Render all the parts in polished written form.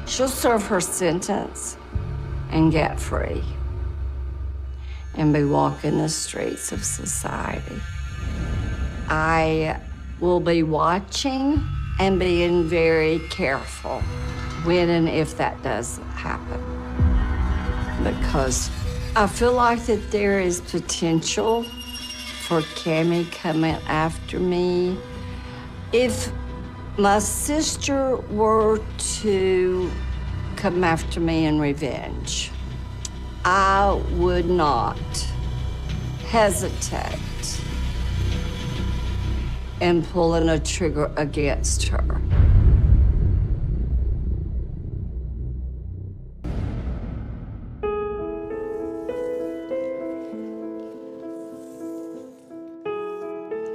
She'll serve her sentence and get free and be walking the streets of society. I will be watching and being very careful when and if that does happen, because I feel like that there is potential for Cammie coming after me. If my sister were to come after me in revenge, I would not hesitate in pulling a trigger against her.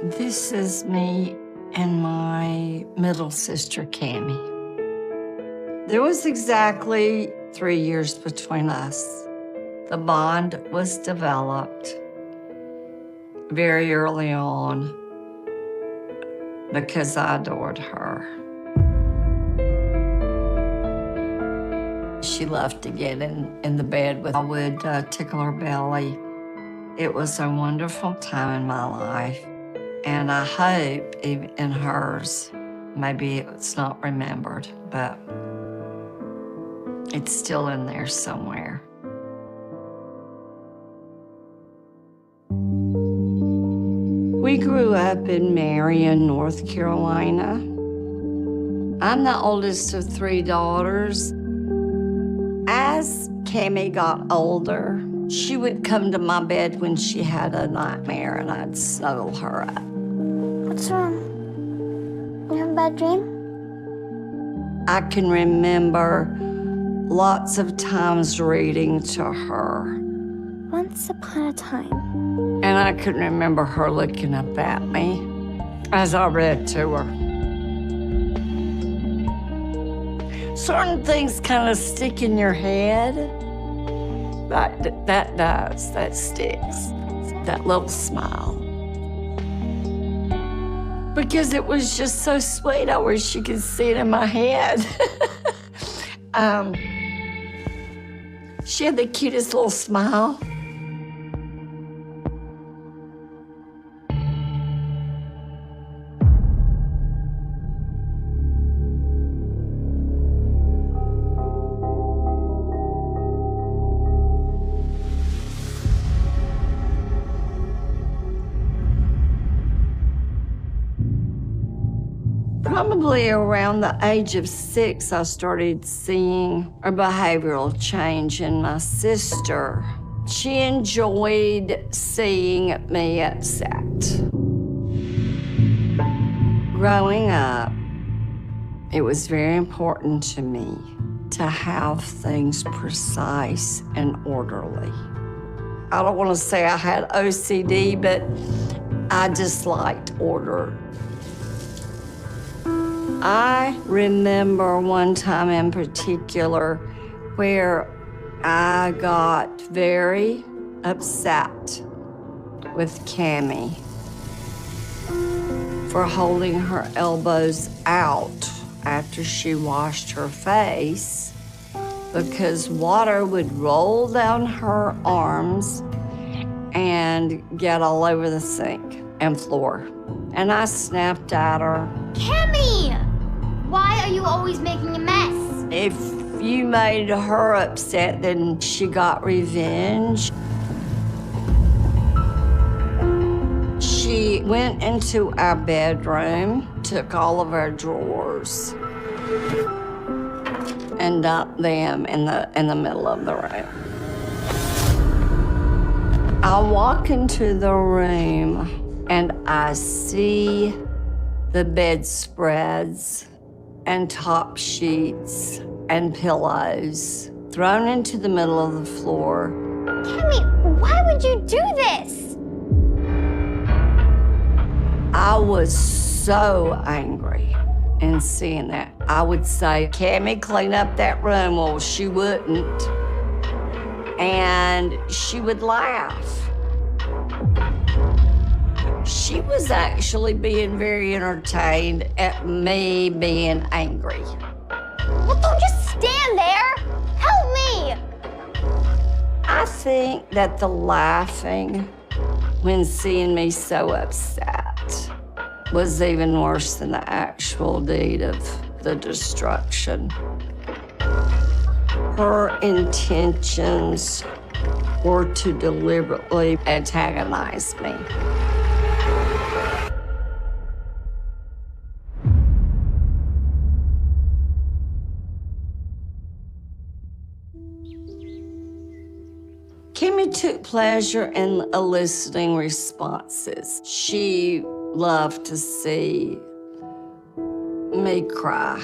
This is me and my middle sister, Cammie. There was exactly 3 years between us. The bond was developed very early on because I adored her. She loved to get in the bed with. I would tickle her belly. It was a wonderful time in my life. And I hope even in hers, maybe it's not remembered, but it's still in there somewhere. We grew up in Marion, North Carolina. I'm the oldest of 3 daughters. As Cammie got older, she would come to my bed when she had a nightmare, and I'd snuggle her up. What's wrong? You have a bad dream? I can remember lots of times reading to her. Once upon a time. And I can remember her looking up at me as I read to her. Certain things kind of stick in your head. That does, that sticks. That little smile. Because it was just so sweet. I wish you could see it in my head. She had the cutest little smile. Probably around the age of 6, I started seeing a behavioral change in my sister. She enjoyed seeing me upset. Growing up, it was very important to me to have things precise and orderly. I don't want to say I had OCD, but I just liked order. I remember one time in particular where I got very upset with Cammie for holding her elbows out after she washed her face, because water would roll down her arms and get all over the sink and floor. And I snapped at her. Cammie! Why are you always making a mess? If you made her upset, then she got revenge. She went into our bedroom, took all of our drawers, and dumped them in the middle of the room. I walk into the room and I see the bedspreads and top sheets and pillows thrown into the middle of the floor. Cammie, why would you do this? I was so angry in seeing that. I would say, Cammie, clean up that room. Well, she wouldn't. And she would laugh. She was actually being very entertained at me being angry. Well, don't Don't just stand there. Help me. I think that the laughing when seeing me so upset was even worse than the actual deed of the destruction. Her intentions were to deliberately antagonize me. Kimmy took pleasure in eliciting responses. She loved to see me cry.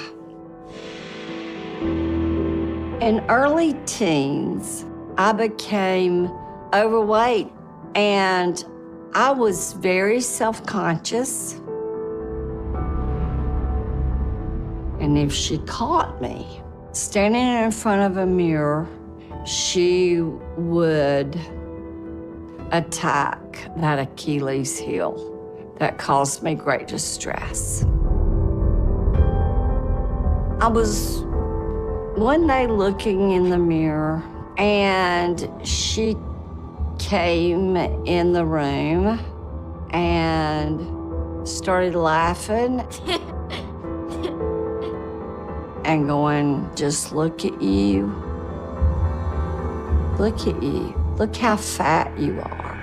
In early teens, I became overweight and I was very self-conscious. And if she caught me standing in front of a mirror, she would attack that Achilles heel that caused me great distress. I was one day looking in the mirror and she came in the room and started laughing and going, just look at you. Look at you. Look how fat you are.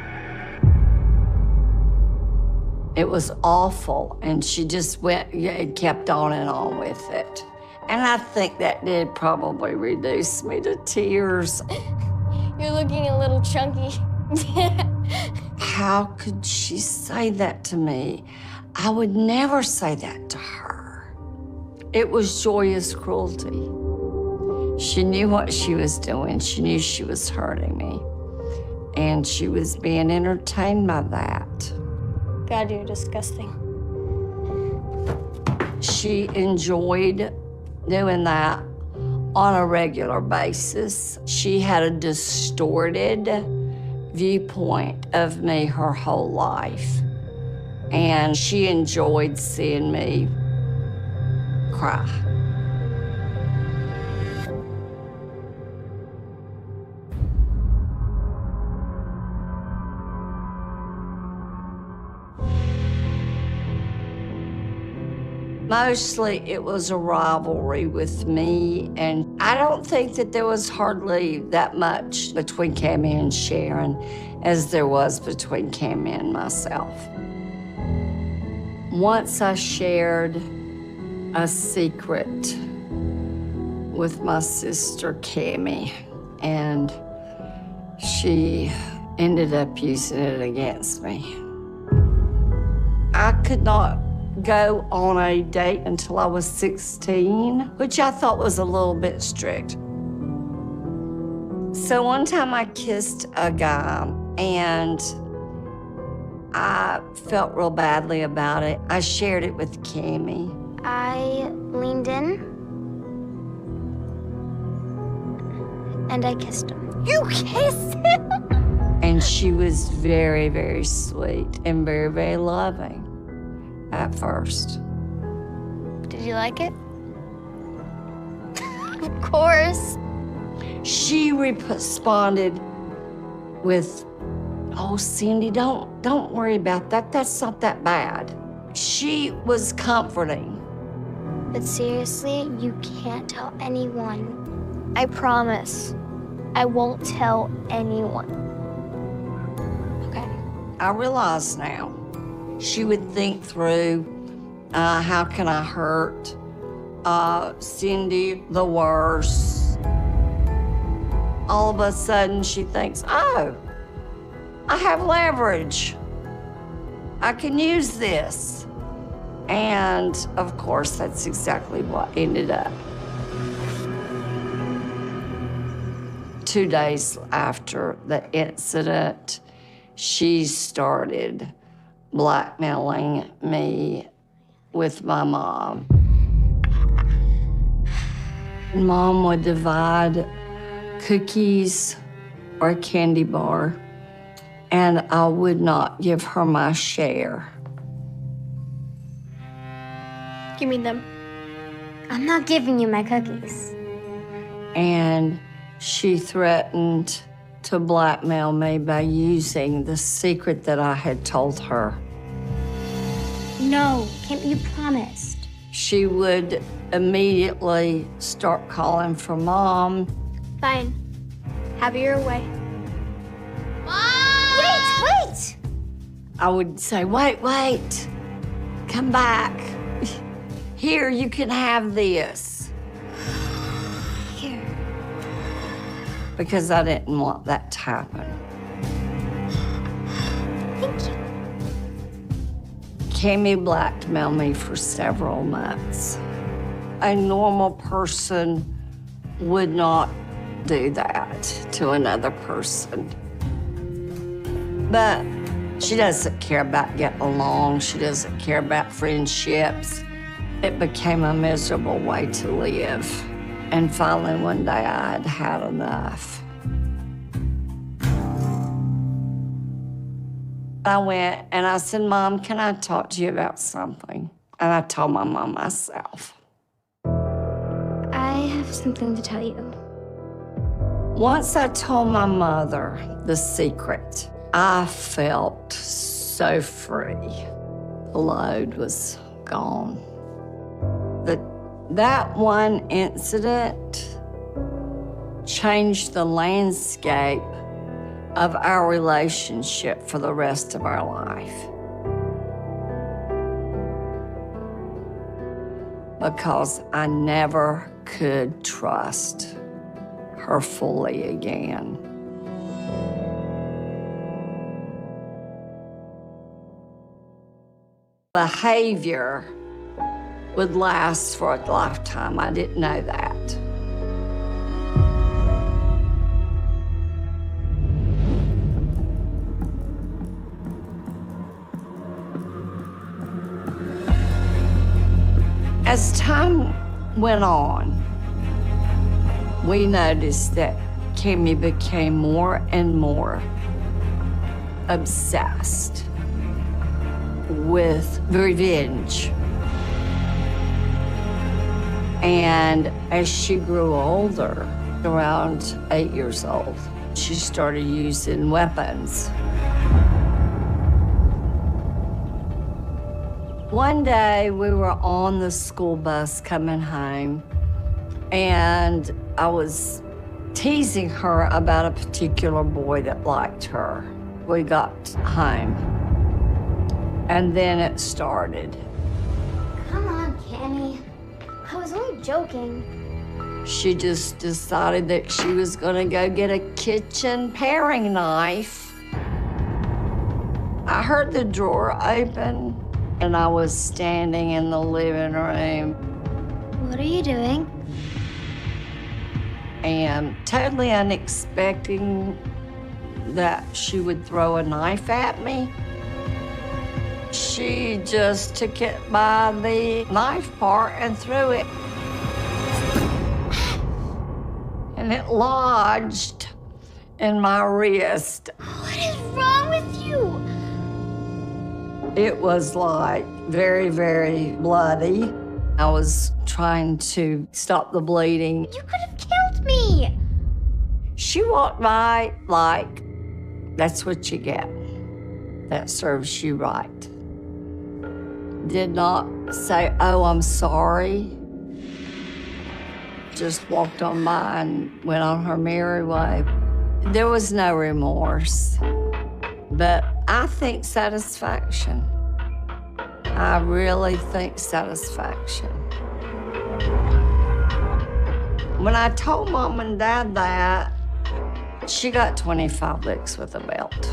It was awful, and she just kept on and on with it. And I think that did probably reduce me to tears. You're looking a little chunky. How could she say that to me? I would never say that to her. It was joyous cruelty. She knew what she was doing. She knew she was hurting me. And she was being entertained by that. God, you're disgusting. She enjoyed doing that on a regular basis. She had a distorted viewpoint of me her whole life. And she enjoyed seeing me cry. Mostly it was a rivalry with me, and I don't think that there was hardly that much between Cammie and Sharon as there was between Cammie and myself. Once I shared a secret with my sister Cammie, and she ended up using it against me. I could not go on a date until I was 16, which I thought was a little bit strict. So one time I kissed a guy and I felt real badly about it. I shared it with Cammie. I leaned in and I kissed him. You kissed him? And she was very, very sweet and very, very loving at first. Did you like it? Of course. She responded with, oh, Cindy, don't worry about that. That's not that bad. She was comforting. But seriously, you can't tell anyone. I promise. I won't tell anyone. Okay. I realize now. She would think through, how can I hurt Cindy the worst? All of a sudden she thinks, oh, I have leverage. I can use this. And of course, that's exactly what ended up. 2 days after the incident, she started blackmailing me with my mom. Mom would divide cookies or a candy bar, and I would not give her my share. Give me them. I'm not giving you my cookies. and she threatened to blackmail me by using the secret that I had told her. No, Kim, you promised. She would immediately start calling for Mom. Fine. Have your way. Mom! Wait! I would say, wait, come back. Here, you can have this. Here. Because I didn't want that to happen. Thank you. Kimmy blackmailed me for several months. A normal person would not do that to another person. But she doesn't care about getting along. She doesn't care about friendships. It became a miserable way to live. And finally, one day, I had had enough. I went and I said, Mom, can I talk to you about something? And I told my mom myself. I have something to tell you. Once I told my mother the secret, I felt so free. The load was gone. That one incident changed the landscape of our relationship for the rest of our life. Because I never could trust her fully again. Behavior would last for a lifetime. I didn't know that. As time went on, we noticed that Kimmy became more and more obsessed with revenge. And as she grew older, around 8 years old, she started using weapons. One day, we were on the school bus coming home, and I was teasing her about a particular boy that liked her. We got home, and then it started. Come on, Cammy. I was only joking. She just decided that she was gonna go get a kitchen paring knife. I heard the door open, and I was standing in the living room. What are you doing? And totally unexpecting that she would throw a knife at me. She just took it by the knife part and threw it. And it lodged in my wrist. What is wrong with you? It was like very, very bloody. I was trying to stop the bleeding. You could have killed me. She walked by like, that's what you get. That serves you right. Did not say, oh, I'm sorry. Just walked on by and went on her merry way. There was no remorse, but I think satisfaction. I really think satisfaction. When I told Mom and Dad that, she got 25 licks with a belt.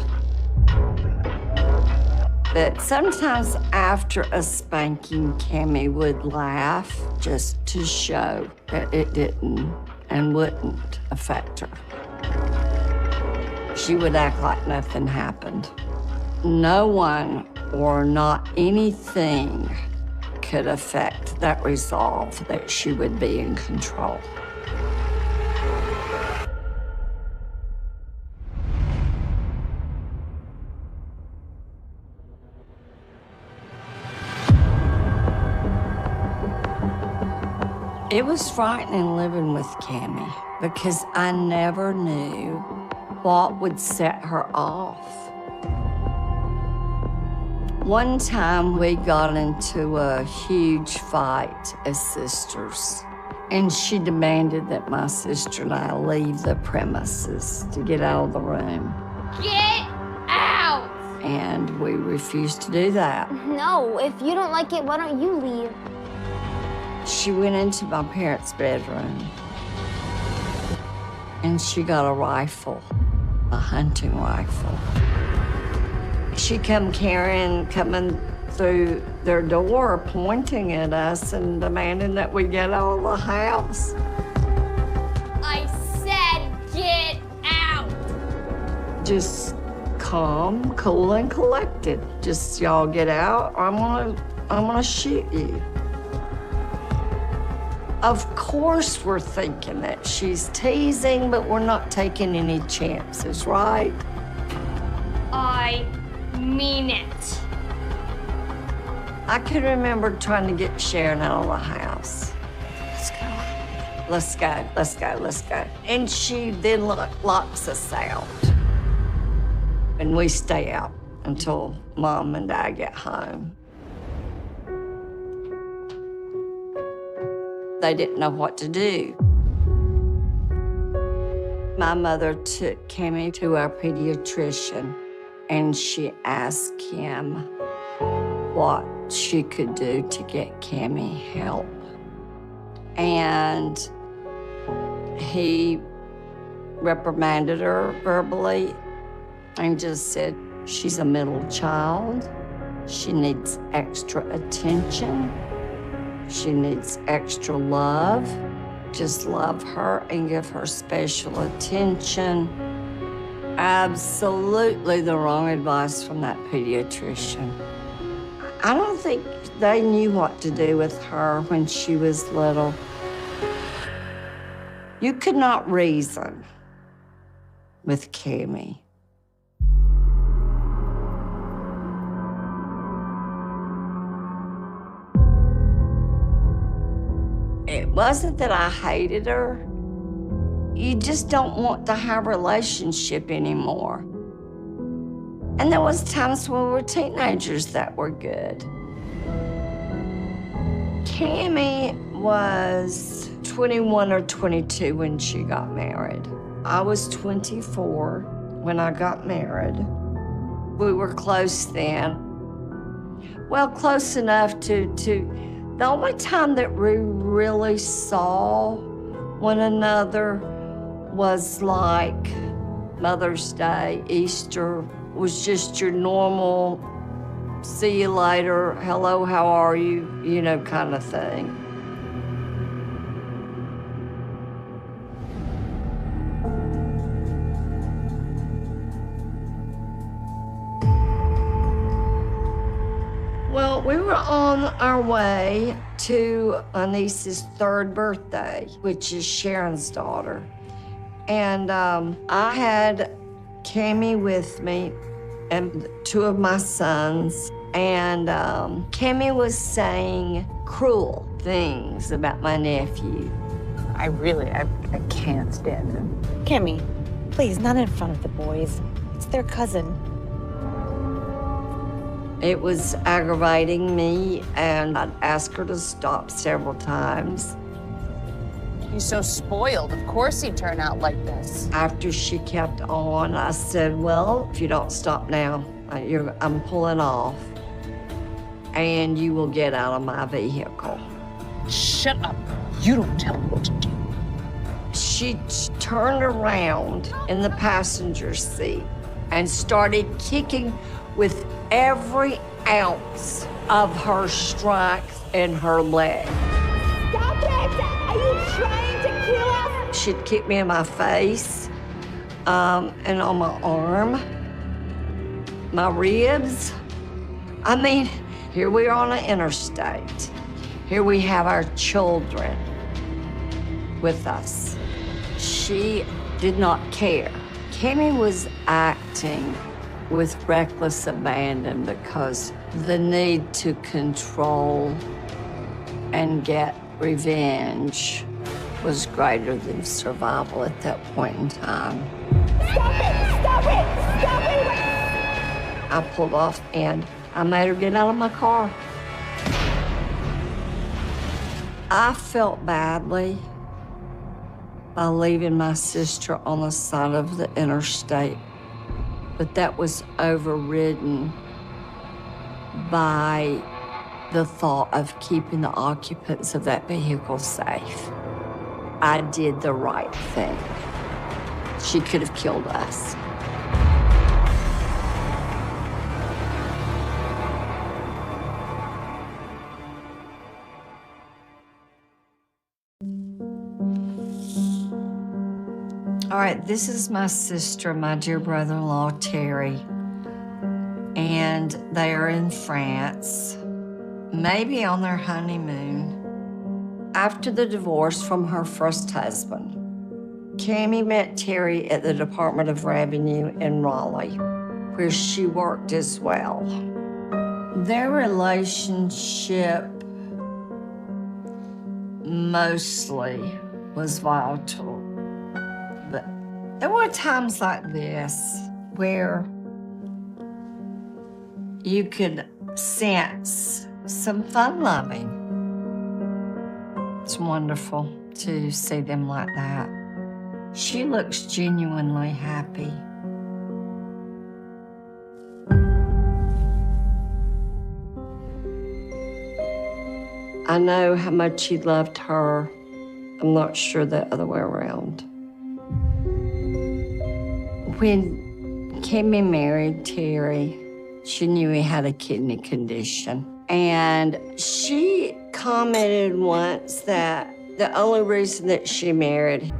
But sometimes after a spanking, Cammy would laugh just to show that it didn't and wouldn't affect her. She would act like nothing happened. No one or not anything could affect that resolve that she would be in control. It was frightening living with Cammie because I never knew what would set her off. One time we got into a huge fight as sisters, and she demanded that my sister and I leave the premises to get out of the room. Get out! And we refused to do that. No, if you don't like it, why don't you leave? She went into my parents' bedroom, and she got a rifle, a hunting rifle. She coming through their door, pointing at us and demanding that we get out of the house. I said get out! Just calm, cool, and collected. Just y'all get out, or I'm gonna shoot you. Of course we're thinking that she's teasing, but we're not taking any chances, right? I mean it. I can remember trying to get Sharon out of the house. Let's go. And she then locks us out. And we stay out until Mom and Dad get home. They didn't know what to do. My mother took Cammie to our pediatrician, and she asked him what she could do to get Cammie help. And he reprimanded her verbally and just said, she's a middle child. She needs extra attention. She needs extra love. Just love her and give her special attention. Absolutely the wrong advice from that pediatrician. I don't think they knew what to do with her when she was little. You could not reason with Cammie. It wasn't that I hated her. You just don't want to have a relationship anymore. And there was times when we were teenagers that were good. Cammie was 21 or 22 when she got married. I was 24 when I got married. We were close then. Well, close enough to the only time that we really saw one another was like Mother's Day, Easter, was just your normal, see you later, hello, how are you, kind of thing. Well, we were on our way to a niece's 3rd birthday, which is Sharon's daughter. And I had Cammie with me and 2 of my sons. And Cammie was saying cruel things about my nephew. I can't stand him. Cammie, please, not in front of the boys. It's their cousin. It was aggravating me, and I'd ask her to stop several times. He's so spoiled. Of course he'd turn out like this. After she kept on, I said, well, if you don't stop now, I'm pulling off, and you will get out of my vehicle. Shut up. You don't tell me what to do. She turned around in the passenger seat and started kicking with every ounce of her strength in her leg. Stop it! Are you trying to kill us? She'd kick me in my face, and on my arm, my ribs. I mean, here we are on an interstate. Here we have our children with us. She did not care. Cammie was acting with reckless abandon because the need to control and get revenge was greater than survival at that point in time. Stop it! Stop it! Stop it! I pulled off and I made her get out of my car. I felt badly by leaving my sister on the side of the interstate, but that was overridden by the thought of keeping the occupants of that vehicle safe. I did the right thing. She could have killed us. All right, this is my sister, my dear brother-in-law, Terry, and they are in France, maybe on their honeymoon. After the divorce from her first husband, Cammie met Terry at the Department of Revenue in Raleigh, where she worked as well. Their relationship mostly was volatile. But there were times like this where you could sense some fun loving. It's wonderful to see them like that. She looks genuinely happy. I know how much he loved her. I'm not sure the other way around. When Cammie married Terry, she knew he had a kidney condition. And she commented once that the only reason that she married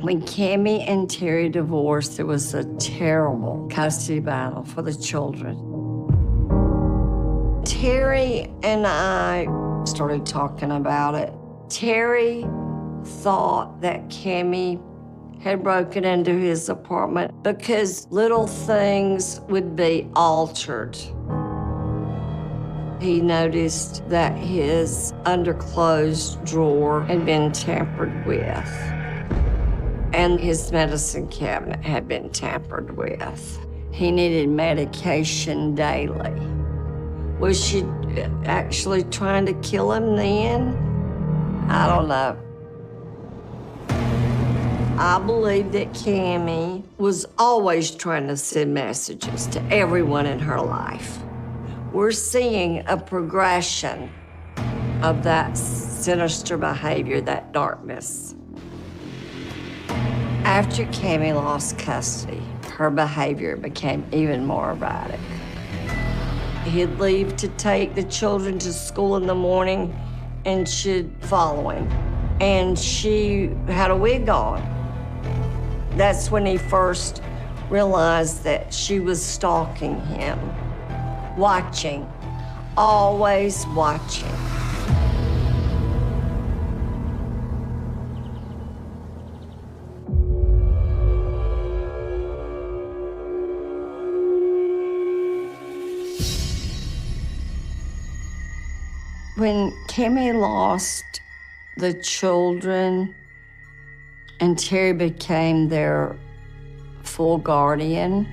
when Cammie and Terry divorced, there was a terrible custody battle for the children. Terry and I started talking about it. Terry thought that Cammie had broken into his apartment because little things would be altered. He noticed that his underclothes drawer had been tampered with, and his medicine cabinet had been tampered with. He needed medication daily. Was she actually trying to kill him then? I don't know. I believe that Cammie was always trying to send messages to everyone in her life. We're seeing a progression of that sinister behavior, that darkness. After Cammie lost custody, her behavior became even more erratic. He'd leave to take the children to school in the morning, and she'd follow him. And she had a wig on. That's when he first realized that she was stalking him, watching, always watching. When Cammie lost the children and Terry became their full guardian,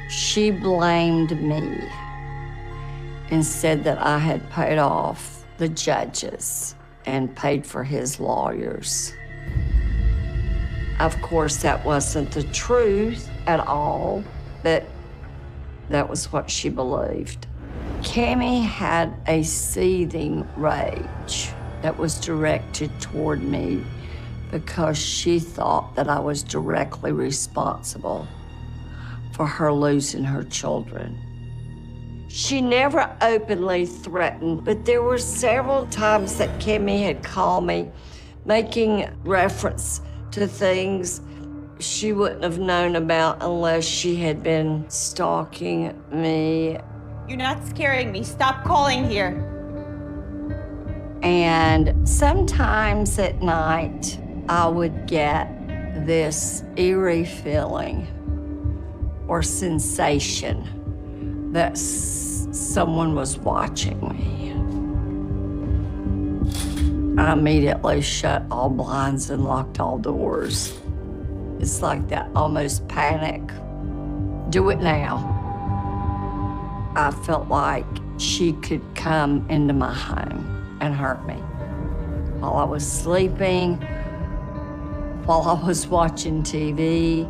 she blamed me and said that I had paid off the judges and paid for his lawyers. Of course, that wasn't the truth at all, but that was what she believed. Cammie had a seething rage that was directed toward me because she thought that I was directly responsible for her losing her children. She never openly threatened, but there were several times that Cammie had called me, making reference to things she wouldn't have known about unless she had been stalking me. You're not scaring me. Stop calling here. And sometimes at night, I would get this eerie feeling or sensation that someone was watching me. I immediately shut all blinds and locked all doors. It's like that almost panic. Do it now. I felt like she could come into my home and hurt me while I was sleeping, while I was watching TV.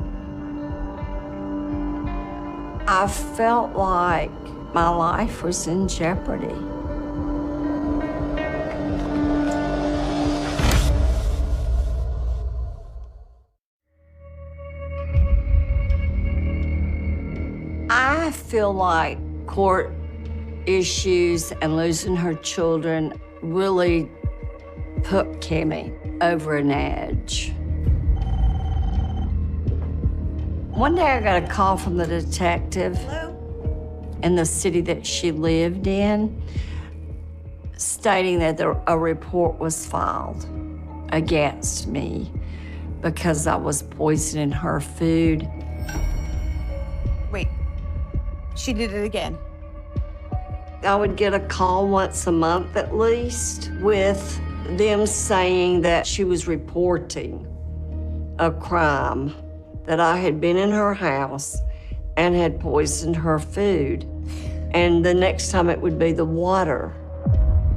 I felt like my life was in jeopardy. I feel like court issues and losing her children really put Kimmy over an edge. One day I got a call from the detective in the city that she lived in, stating that a report was filed against me because I was poisoning her food. Wait, she did it again. I would get a call once a month at least with them saying that she was reporting a crime, that I had been in her house and had poisoned her food. And the next time it would be the water.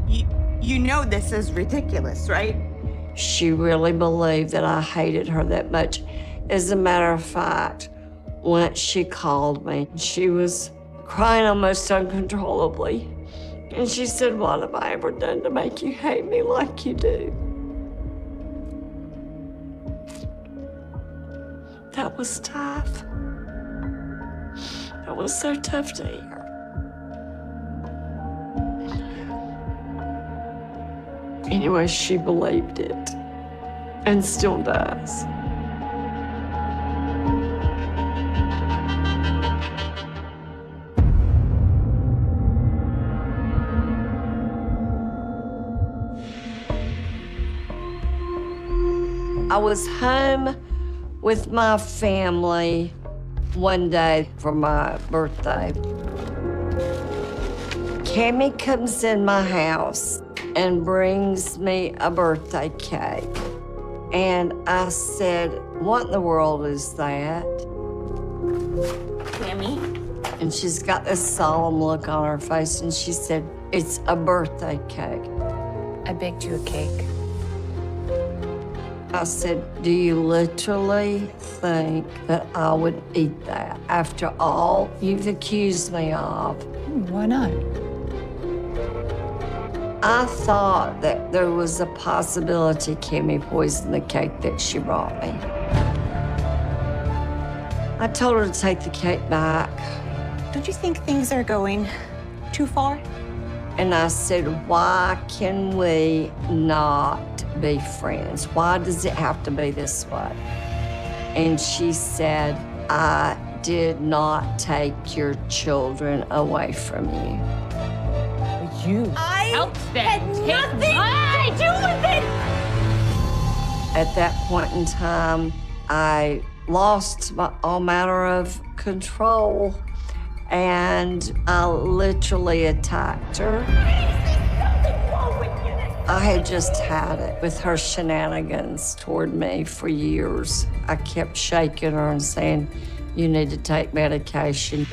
You know this is ridiculous, right? She really believed that I hated her that much. As a matter of fact, once she called me, she was crying almost uncontrollably. And she said, "What have I ever done to make you hate me like you do?" That was tough. That was so tough to hear. Anyway, she believed it and still does. I was home with my family one day for my birthday. Cammie comes in my house and brings me a birthday cake. And I said, "What in the world is that?" Cammie? And she's got this solemn look on her face, and she said, "It's a birthday cake." I baked you a cake. I said, "Do you literally think that I would eat that after all you've accused me of?" Why not? I thought that there was a possibility Cammie poisoned the cake that she brought me. I told her to take the cake back. Don't you think things are going too far? And I said, "Why can we not be friends? Why does it have to be this way?" And she said, "I did not take your children away from you." You helped them. Had nothing to do with it! At that point in time, I lost all manner of control, and I literally attacked her. I had just had it with her shenanigans toward me for years. I kept shaking her and saying, "You need to take medication."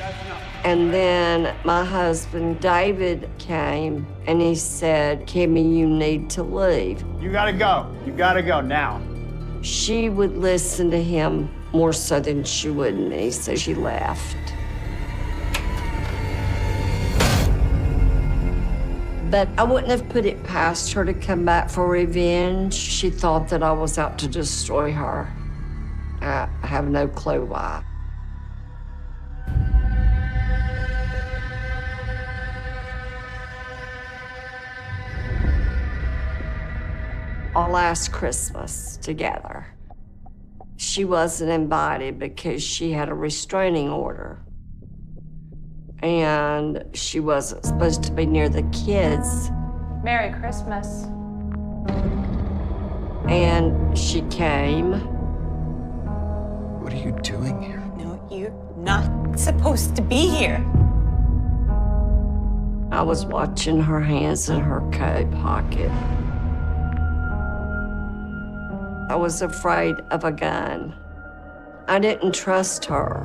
And then my husband, David, came and he said, "Cammie, you need to leave." You gotta go. You gotta go now. She would listen to him more so than she would me, so she left. But I wouldn't have put it past her to come back for revenge. She thought that I was out to destroy her. I have no clue why. Our last Christmas together, she wasn't invited because she had a restraining order. And she wasn't supposed to be near the kids. Merry Christmas. And she came, What are you doing here? No, you're not supposed to be here. I was watching her hands in her coat pocket. I was afraid of a gun. I didn't trust her.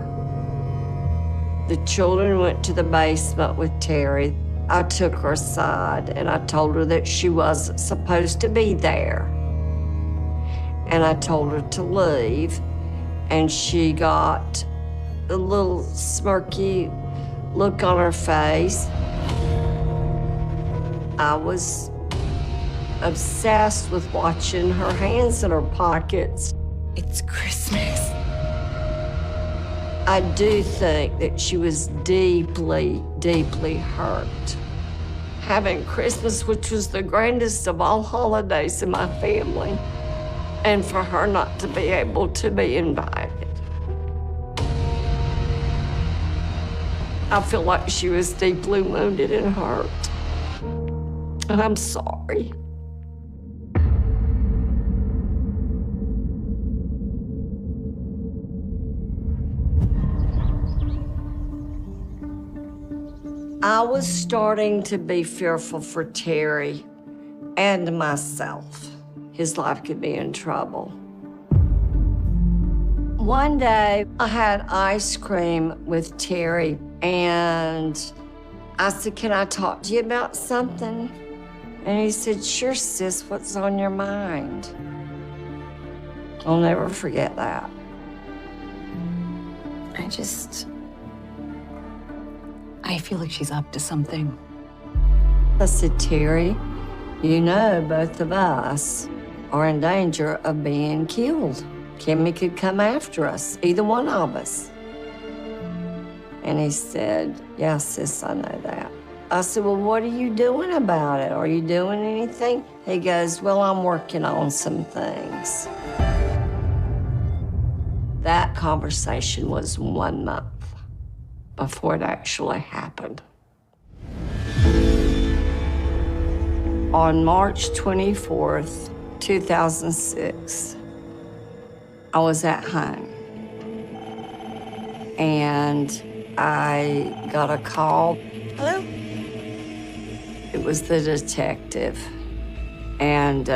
The children went to the basement with Terry. I took her aside and I told her that she wasn't supposed to be there. And I told her to leave, and she got a little smirky look on her face. I was obsessed with watching her hands in her pockets. It's Christmas. I do think that she was deeply, deeply hurt. Having Christmas, which was the grandest of all holidays in my family, and for her not to be able to be invited. I feel like she was deeply wounded and hurt. And I'm sorry. I was starting to be fearful for Terry and myself. His life could be in trouble. One day, I had ice cream with Terry, and I said, "Can I talk to you about something?" And he said, "Sure, sis, what's on your mind?" I'll never forget that. I feel like she's up to something. I said, "Terry, you know both of us are in danger of being killed. Kimmy could come after us, either one of us." And he said, "Yeah, sis, I know that." I said, "Well, what are you doing about it? Are you doing anything?" He goes, "Well, I'm working on some things." That conversation was 1 month before it actually happened. On March 24th, 2006, I was at home, and I got a call. Hello? It was the detective, and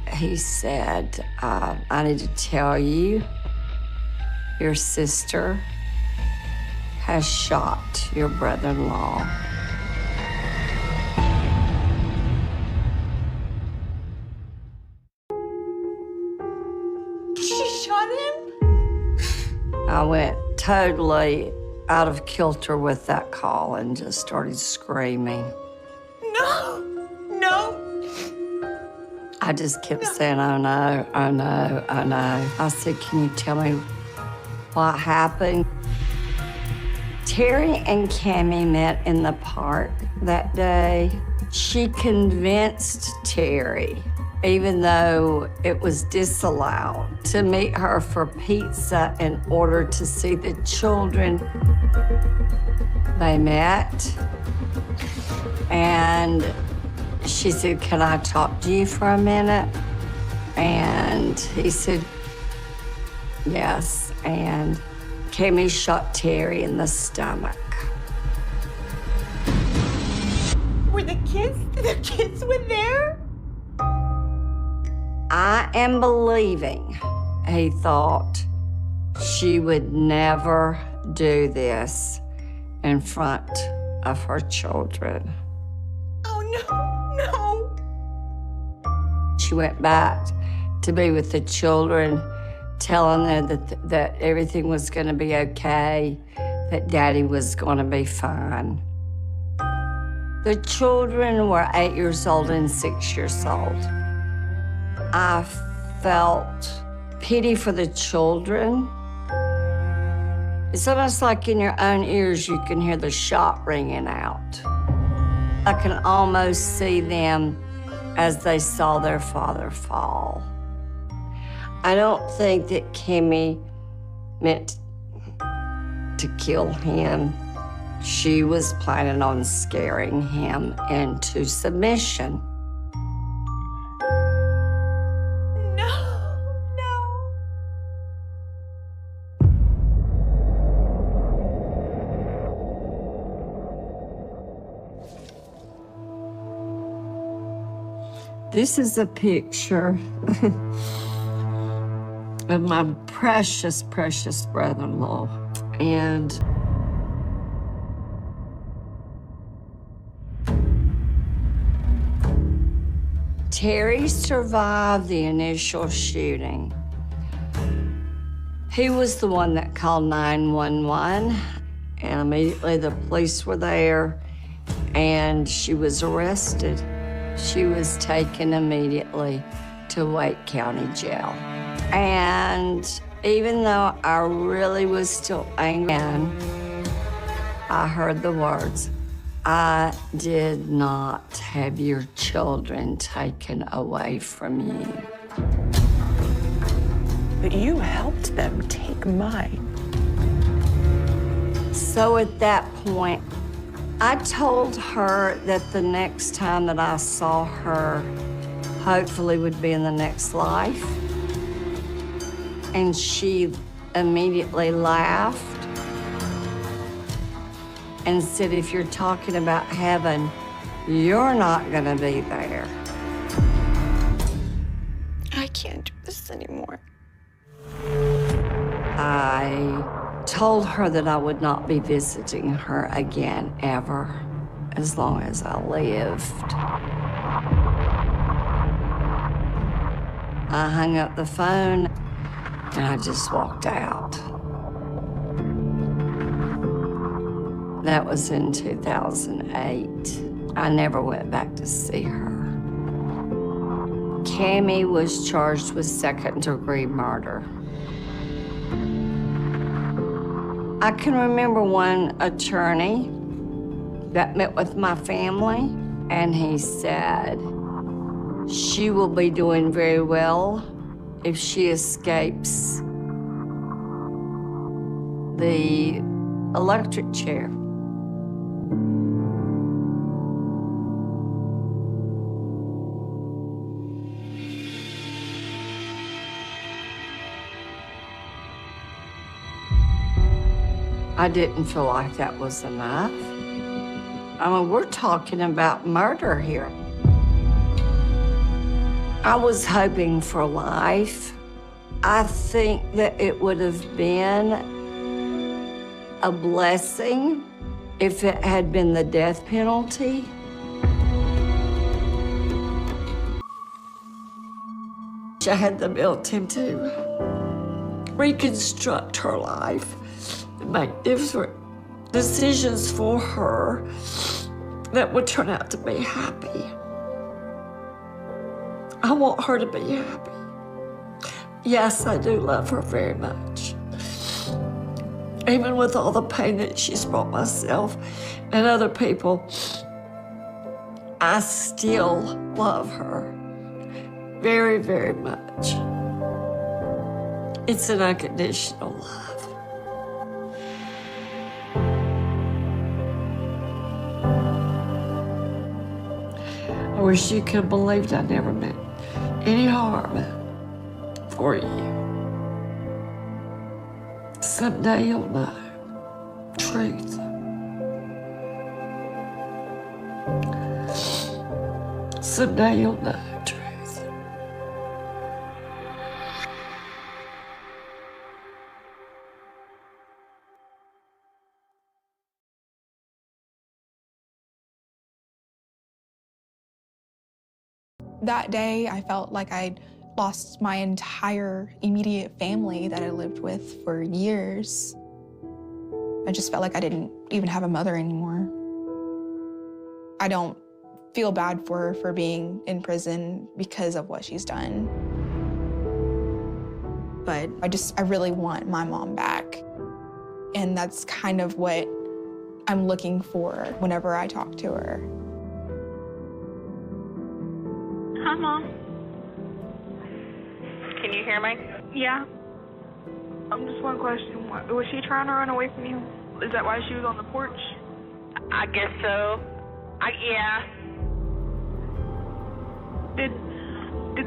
he said, "I need to tell you, your sister has shot your brother-in-law." She shot him? I went totally out of kilter with that call and just started screaming. No! No! I just kept saying, "Oh no, oh no, oh no." I said, "Can you tell me what happened?" Terry and Cammie met in the park that day. She convinced Terry, even though it was disallowed, to meet her for pizza in order to see the children. They met, and she said, "Can I talk to you for a minute?" And he said, yes, and Cammie shot Terry in the stomach. Were the kids were there? I am believing he thought she would never do this in front of her children. Oh, no. She went back to be with the children, telling them that everything was going to be okay, that Daddy was going to be fine. The children were 8 years old and 6 years old. I felt pity for the children. It's almost like in your own ears you can hear the shot ringing out. I can almost see them as they saw their father fall. I don't think that Cammie meant to kill him. She was planning on scaring him into submission. No. This is a picture of my precious, precious brother-in-law. And Terry survived the initial shooting. He was the one that called 911, and immediately the police were there, and she was arrested. She was taken immediately to Wake County Jail. And even though I really was still angry, I heard the words, "I did not have your children taken away from you." But you helped them take mine. So at that point, I told her that the next time that I saw her, hopefully would be in the next life. And she immediately laughed and said, "If you're talking about heaven, you're not gonna be there." I can't do this anymore. I told her that I would not be visiting her again, ever, as long as I lived. I hung up the phone and I just walked out. That was in 2008. I never went back to see her. Cammie was charged with second-degree murder. I can remember one attorney that met with my family, and he said, "She will be doing very well if she escapes the electric chair." I didn't feel like that was enough. I mean, we're talking about murder here. I was hoping for life. I think that it would have been a blessing if it had been the death penalty. I had the ability to reconstruct her life, make different decisions for her that would turn out to be happy. I want her to be happy. Yes, I do love her very much. Even with all the pain that she's brought myself and other people, I still love her very, very much. It's an unconditional love. I wish you could believe that I never meant any harm for you. Someday you'll know truth. Someday you'll know truth. That day, I felt like I'd lost my entire immediate family that I lived with for years. I just felt like I didn't even have a mother anymore. I don't feel bad for her for being in prison because of what she's done. But I really want my mom back. And that's kind of what I'm looking for whenever I talk to her. Hi, Mom. Can you hear me? Yeah. Just one question. Was she trying to run away from you? Is that why she was on the porch? I guess so. Yeah. Did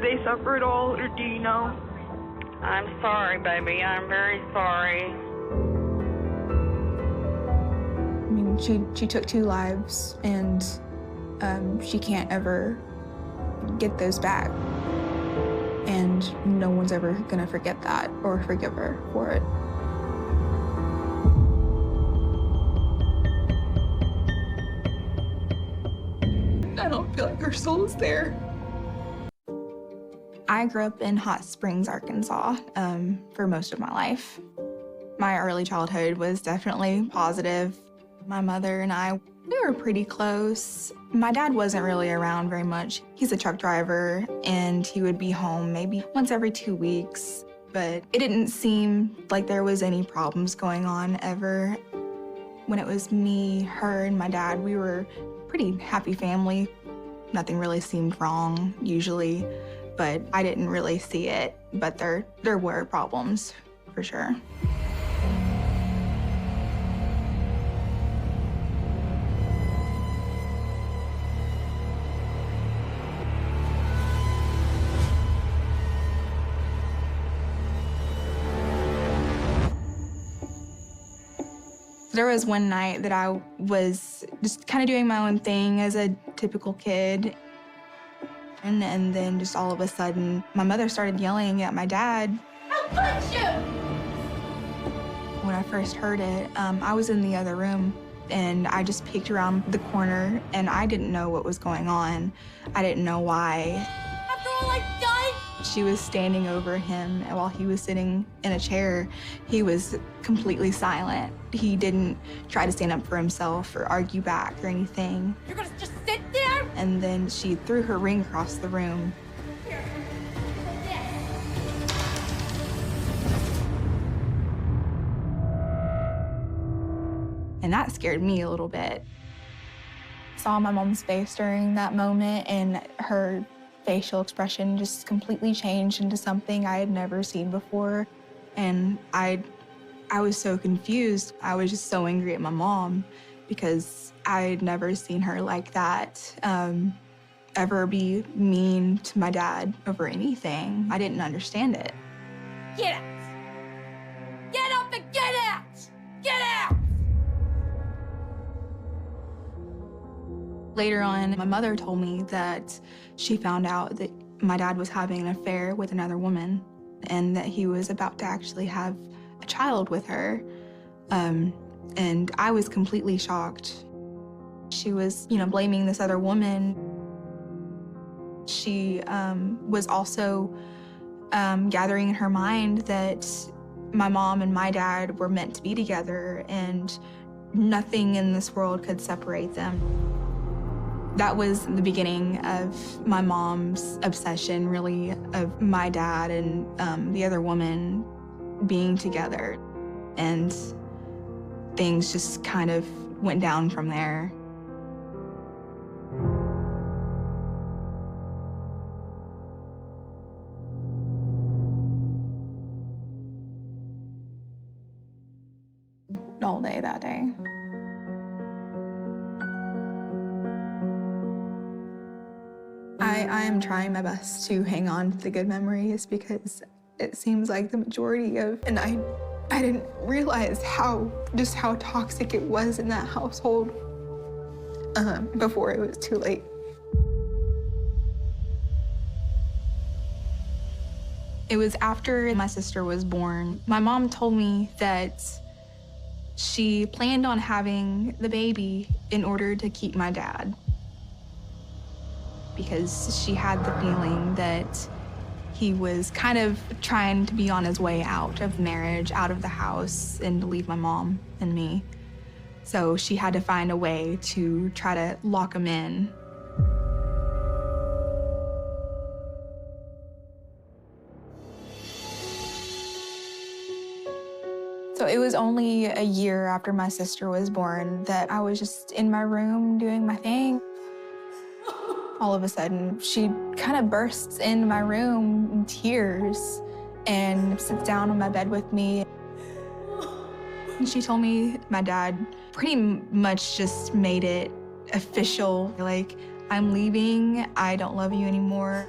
they suffer at all, or do you know? I'm sorry, baby. I'm very sorry. I mean, she took 2 lives, and she can't ever get those back. And no one's ever gonna forget that or forgive her for it. I don't feel like her soul is there. I grew up in Hot Springs, Arkansas, for most of my life. My early childhood was definitely positive. My mother and I, we were pretty close. My dad wasn't really around very much. He's a truck driver, and he would be home maybe once every 2 weeks. But it didn't seem like there was any problems going on ever. When it was me, her, and my dad, we were a pretty happy family. Nothing really seemed wrong, usually, but I didn't really see it. But there were problems, for sure. There was one night that I was just kind of doing my own thing as a typical kid. And then just all of a sudden, my mother started yelling at my dad. I'll punch you! When I first heard it, I was in the other room, and I just peeked around the corner, and I didn't know what was going on. I didn't know why. After all I've done? She was standing over him, and while he was sitting in a chair, he was completely silent. He didn't try to stand up for himself or argue back or anything. You're gonna just sit there? And then she threw her ring across the room. Here, like this. And that scared me a little bit. Saw my mom's face during that moment, and her facial expression just completely changed into something I had never seen before. And I was so confused. I was just so angry at my mom because I had never seen her like that, ever be mean to my dad over anything. I didn't understand it. Get out! Get up and get out! Get out! Later on, my mother told me that she found out that my dad was having an affair with another woman and that he was about to actually have a child with her. And I was completely shocked. She was, blaming this other woman. She was also gathering in her mind that my mom and my dad were meant to be together and nothing in this world could separate them. That was the beginning of my mom's obsession, really, of my dad and the other woman being together. And things just kind of went down from there. All day that day. I am trying my best to hang on to the good memories because it seems like the majority of, and I didn't realize just how toxic it was in that household before it was too late. It was after my sister was born. My mom told me that she planned on having the baby in order to keep my dad, because she had the feeling that he was kind of trying to be on his way out of marriage, out of the house, and to leave my mom and me. So she had to find a way to try to lock him in. So it was only a year after my sister was born that I was just in my room doing my thing. All of a sudden, she kind of bursts into my room in tears and sits down on my bed with me. And she told me my dad pretty much just made it official, like, I'm leaving, I don't love you anymore.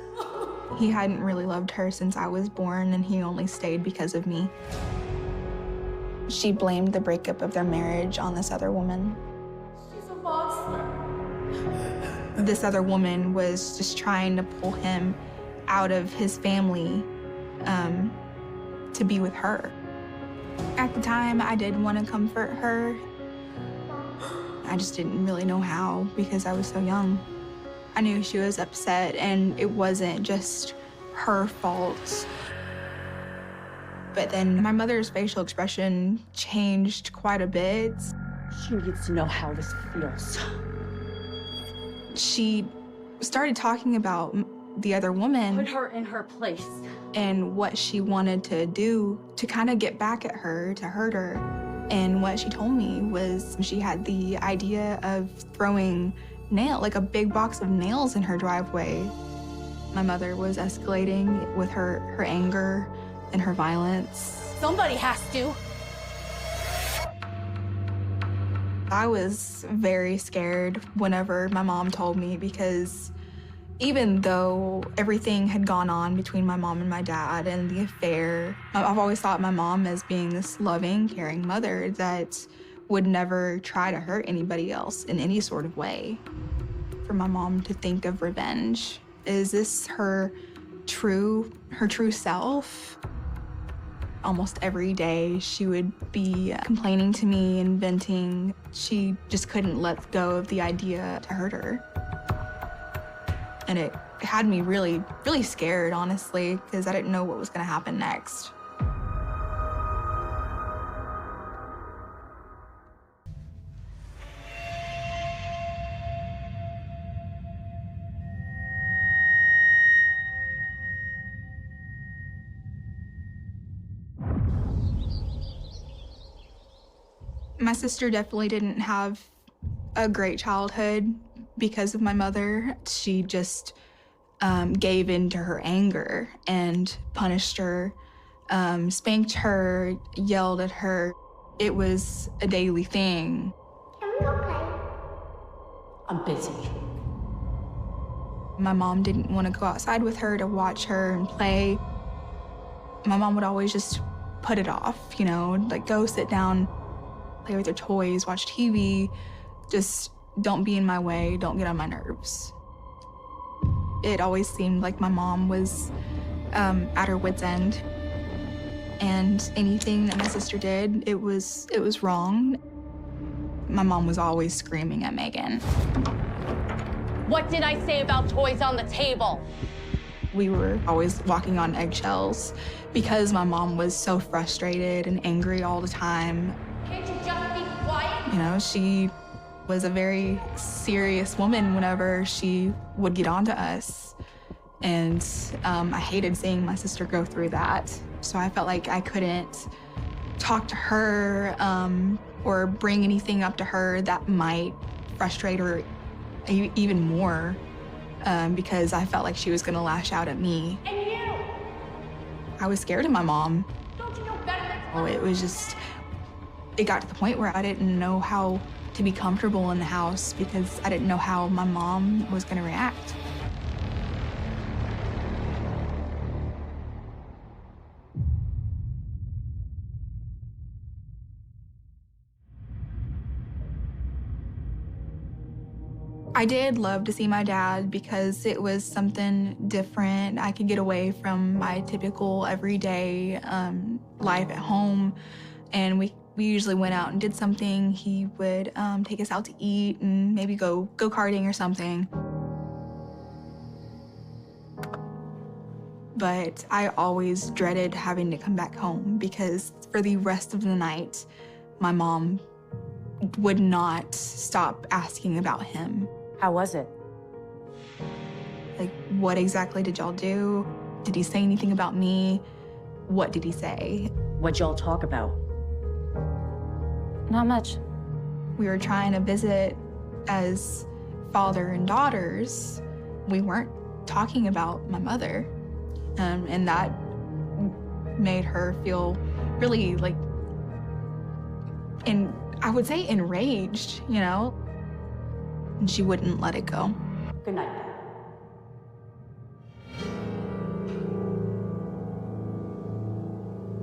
He hadn't really loved her since I was born, and he only stayed because of me. She blamed the breakup of their marriage on this other woman. She's a monster. This other woman was just trying to pull him out of his family to be with her. At the time, I did want to comfort her. I just didn't really know how because I was so young. I knew she was upset, and it wasn't just her fault. But then my mother's facial expression changed quite a bit. She needs to know how this feels. She started talking about the other woman. Put her in her place. And what she wanted to do to kind of get back at her, to hurt her. And what she told me was she had the idea of throwing like a big box of nails in her driveway. My mother was escalating with her anger and her violence. Somebody has to. I was very scared whenever my mom told me, because even though everything had gone on between my mom and my dad and the affair, I've always thought my mom as being this loving, caring mother that would never try to hurt anybody else in any sort of way. For my mom to think of revenge, is this her true self? Almost every day she would be complaining to me and venting. She just couldn't let go of the idea to hurt her. And it had me really, really scared, honestly, because I didn't know what was gonna happen next. My sister definitely didn't have a great childhood because of my mother. She just gave in to her anger and punished her, spanked her, yelled at her. It was a daily thing. Can we go play? I'm busy. My mom didn't want to go outside with her to watch her and play. My mom would always just put it off, you know, like go sit down, play with your toys, watch TV, just don't be in my way, don't get on my nerves. It always seemed like my mom was at her wit's end, and anything that my sister did, it was wrong. My mom was always screaming at Megan. What did I say about toys on the table? We were always walking on eggshells because my mom was so frustrated and angry all the time. Can't you just be quiet? You know, she was a very serious woman whenever she would get on to us. And I hated seeing my sister go through that. So I felt like I couldn't talk to her or bring anything up to her that might frustrate her even more because I felt like she was gonna lash out at me. And you? I was scared of my mom. Don't you know better than Oh, it was just, it got to the point where I didn't know how to be comfortable in the house because I didn't know how my mom was gonna react. I did love to see my dad because it was something different. I could get away from my typical everyday life at home, and we usually went out and did something. He would take us out to eat and maybe go karting or something. But I always dreaded having to come back home because for the rest of the night, my mom would not stop asking about him. How was it? Like, what exactly did y'all do? Did he say anything about me? What did he say? What'd y'all talk about? Not much. We were trying to visit as father and daughters. We weren't talking about my mother. And that made her feel really, like, I would say enraged, you know? And she wouldn't let it go. Good night.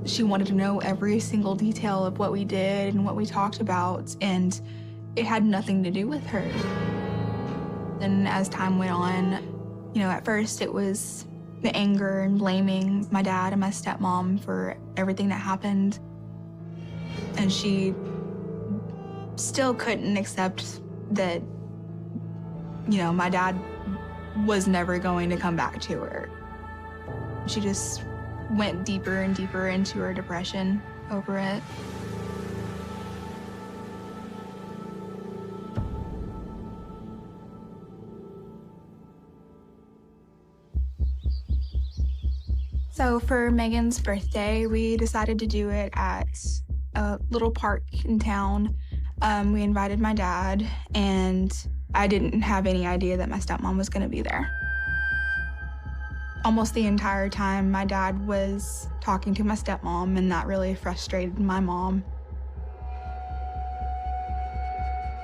She wanted to know every single detail of what we did and what we talked about, and it had nothing to do with her. And as time went on, at first it was the anger and blaming my dad and my stepmom for everything that happened. And she still couldn't accept that, my dad was never going to come back to her. She just went deeper and deeper into her depression over it. So for Megan's birthday, we decided to do it at a little park in town. We invited my dad, and I didn't have any idea that my stepmom was gonna be there. Almost the entire time, my dad was talking to my stepmom, and that really frustrated my mom.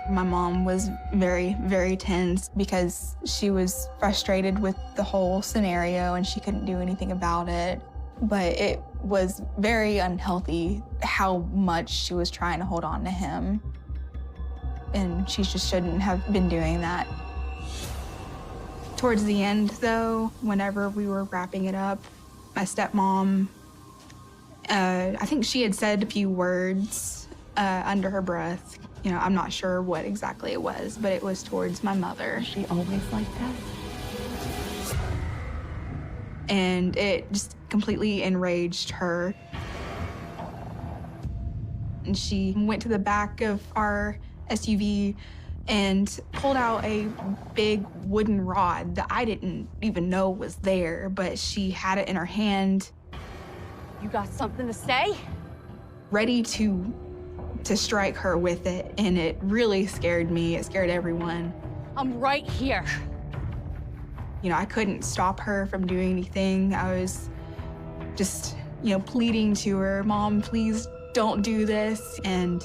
My mom was very, very tense because she was frustrated with the whole scenario and she couldn't do anything about it. But it was very unhealthy how much she was trying to hold on to him. And she just shouldn't have been doing that. Towards the end, though, whenever we were wrapping it up, my stepmom, I think she had said a few words under her breath. I'm not sure what exactly it was, but it was towards my mother. Is she always like that? And it just completely enraged her. And she went to the back of our SUV and pulled out a big wooden rod that I didn't even know was there, but she had it in her hand. You got something to say? Ready to strike her with it, and it really scared me. It scared everyone. I'm right here. I couldn't stop her from doing anything. I was just, pleading to her, Mom, please don't do this. And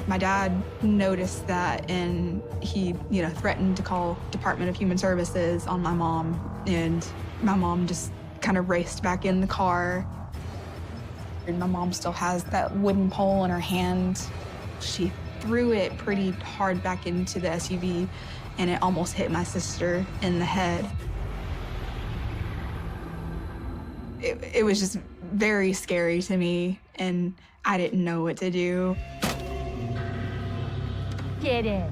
my dad noticed that, and he, threatened to call Department of Human Services on my mom. And my mom just kind of raced back in the car. And my mom still has that wooden pole in her hand. She threw it pretty hard back into the SUV, and it almost hit my sister in the head. It was just very scary to me, and I didn't know what to do. Get in.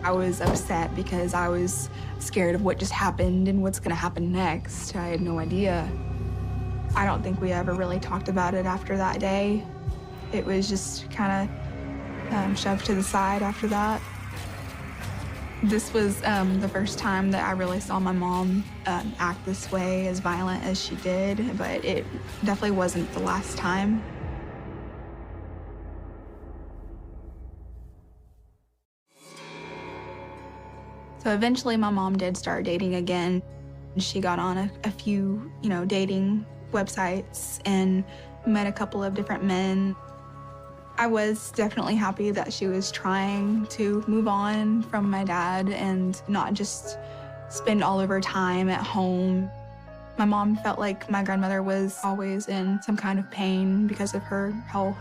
I was upset because I was scared of what just happened and what's gonna happen next. I had no idea. I don't think we ever really talked about it after that day. It was just kind of shoved to the side after that. This was the first time that I really saw my mom act this way, as violent as she did, but it definitely wasn't the last time. So eventually my mom did start dating again. She got on a few, dating websites and met a couple of different men. I was definitely happy that she was trying to move on from my dad and not just spend all of her time at home. My mom felt like my grandmother was always in some kind of pain because of her health.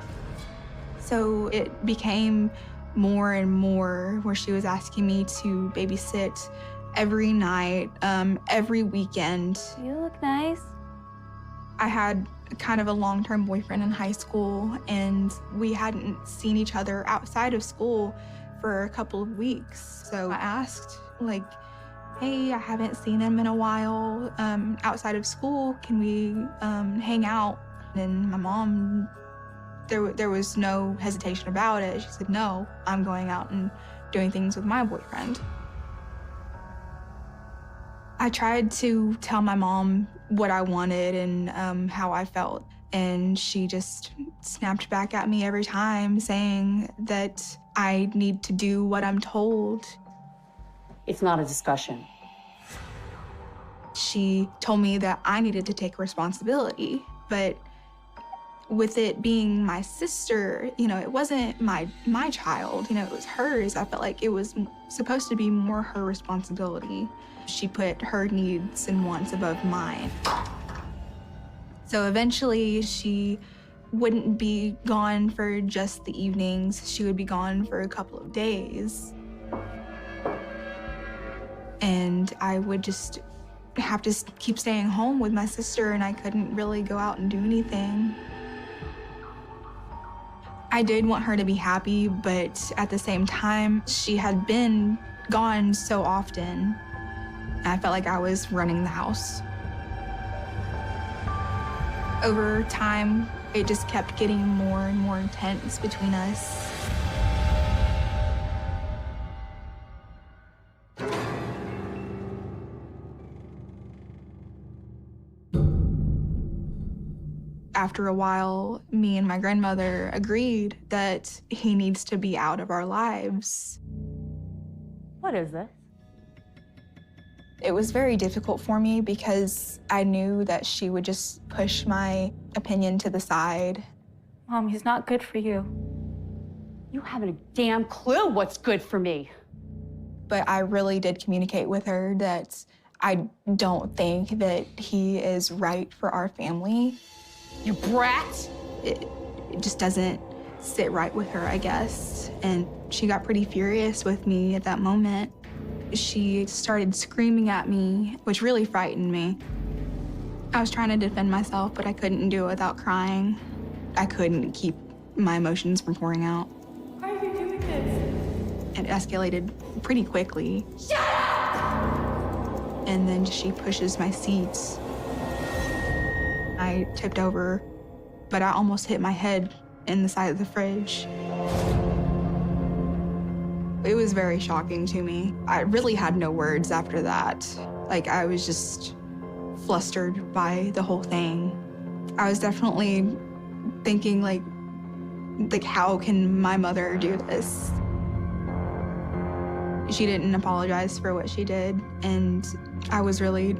So it became more and more where she was asking me to babysit every night, every weekend. You look nice. I had kind of a long-term boyfriend in high school, and we hadn't seen each other outside of school for a couple of weeks. So I asked, hey, I haven't seen him in a while outside of school. Can we hang out? And my mom, there was no hesitation about it. She said, no, I'm going out and doing things with my boyfriend. I tried to tell my mom what I wanted and how I felt, and she just snapped back at me every time, saying that I need to do what I'm told. It's not a discussion. She told me that I needed to take responsibility, but with it being my sister, it wasn't my child, it was hers. I felt like it was supposed to be more her responsibility. She put her needs and wants above mine. So eventually she wouldn't be gone for just the evenings. She would be gone for a couple of days. And I would just have to keep staying home with my sister, and I couldn't really go out and do anything. I did want her to be happy, but at the same time, she had been gone so often. I felt like I was running the house. Over time, it just kept getting more and more intense between us. After a while, me and my grandmother agreed that he needs to be out of our lives. What is this? It was very difficult for me because I knew that she would just push my opinion to the side. Mom, he's not good for you. You haven't a damn clue what's good for me. But I really did communicate with her that I don't think that he is right for our family. You brat! It just doesn't sit right with her, I guess. And she got pretty furious with me at that moment. She started screaming at me, which really frightened me. I was trying to defend myself, but I couldn't do it without crying. I couldn't keep my emotions from pouring out. Why are you doing this? It escalated pretty quickly. Shut up! And then she pushes my seats. I tipped over, but I almost hit my head in the side of the fridge. It was very shocking to me. I really had no words after that. Like, I was just flustered by the whole thing. I was definitely thinking, like how can my mother do this? She didn't apologize for what she did, and I was really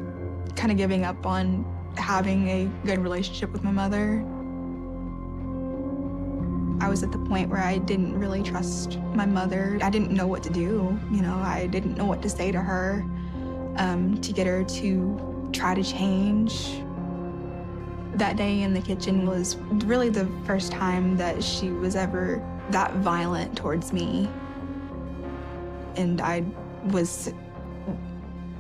kind of giving up on having a good relationship with my mother. I was at the point where I didn't really trust my mother. I didn't know what to do. I didn't know what to say to her to get her to try to change. That day in the kitchen was really the first time that she was ever that violent towards me. And I was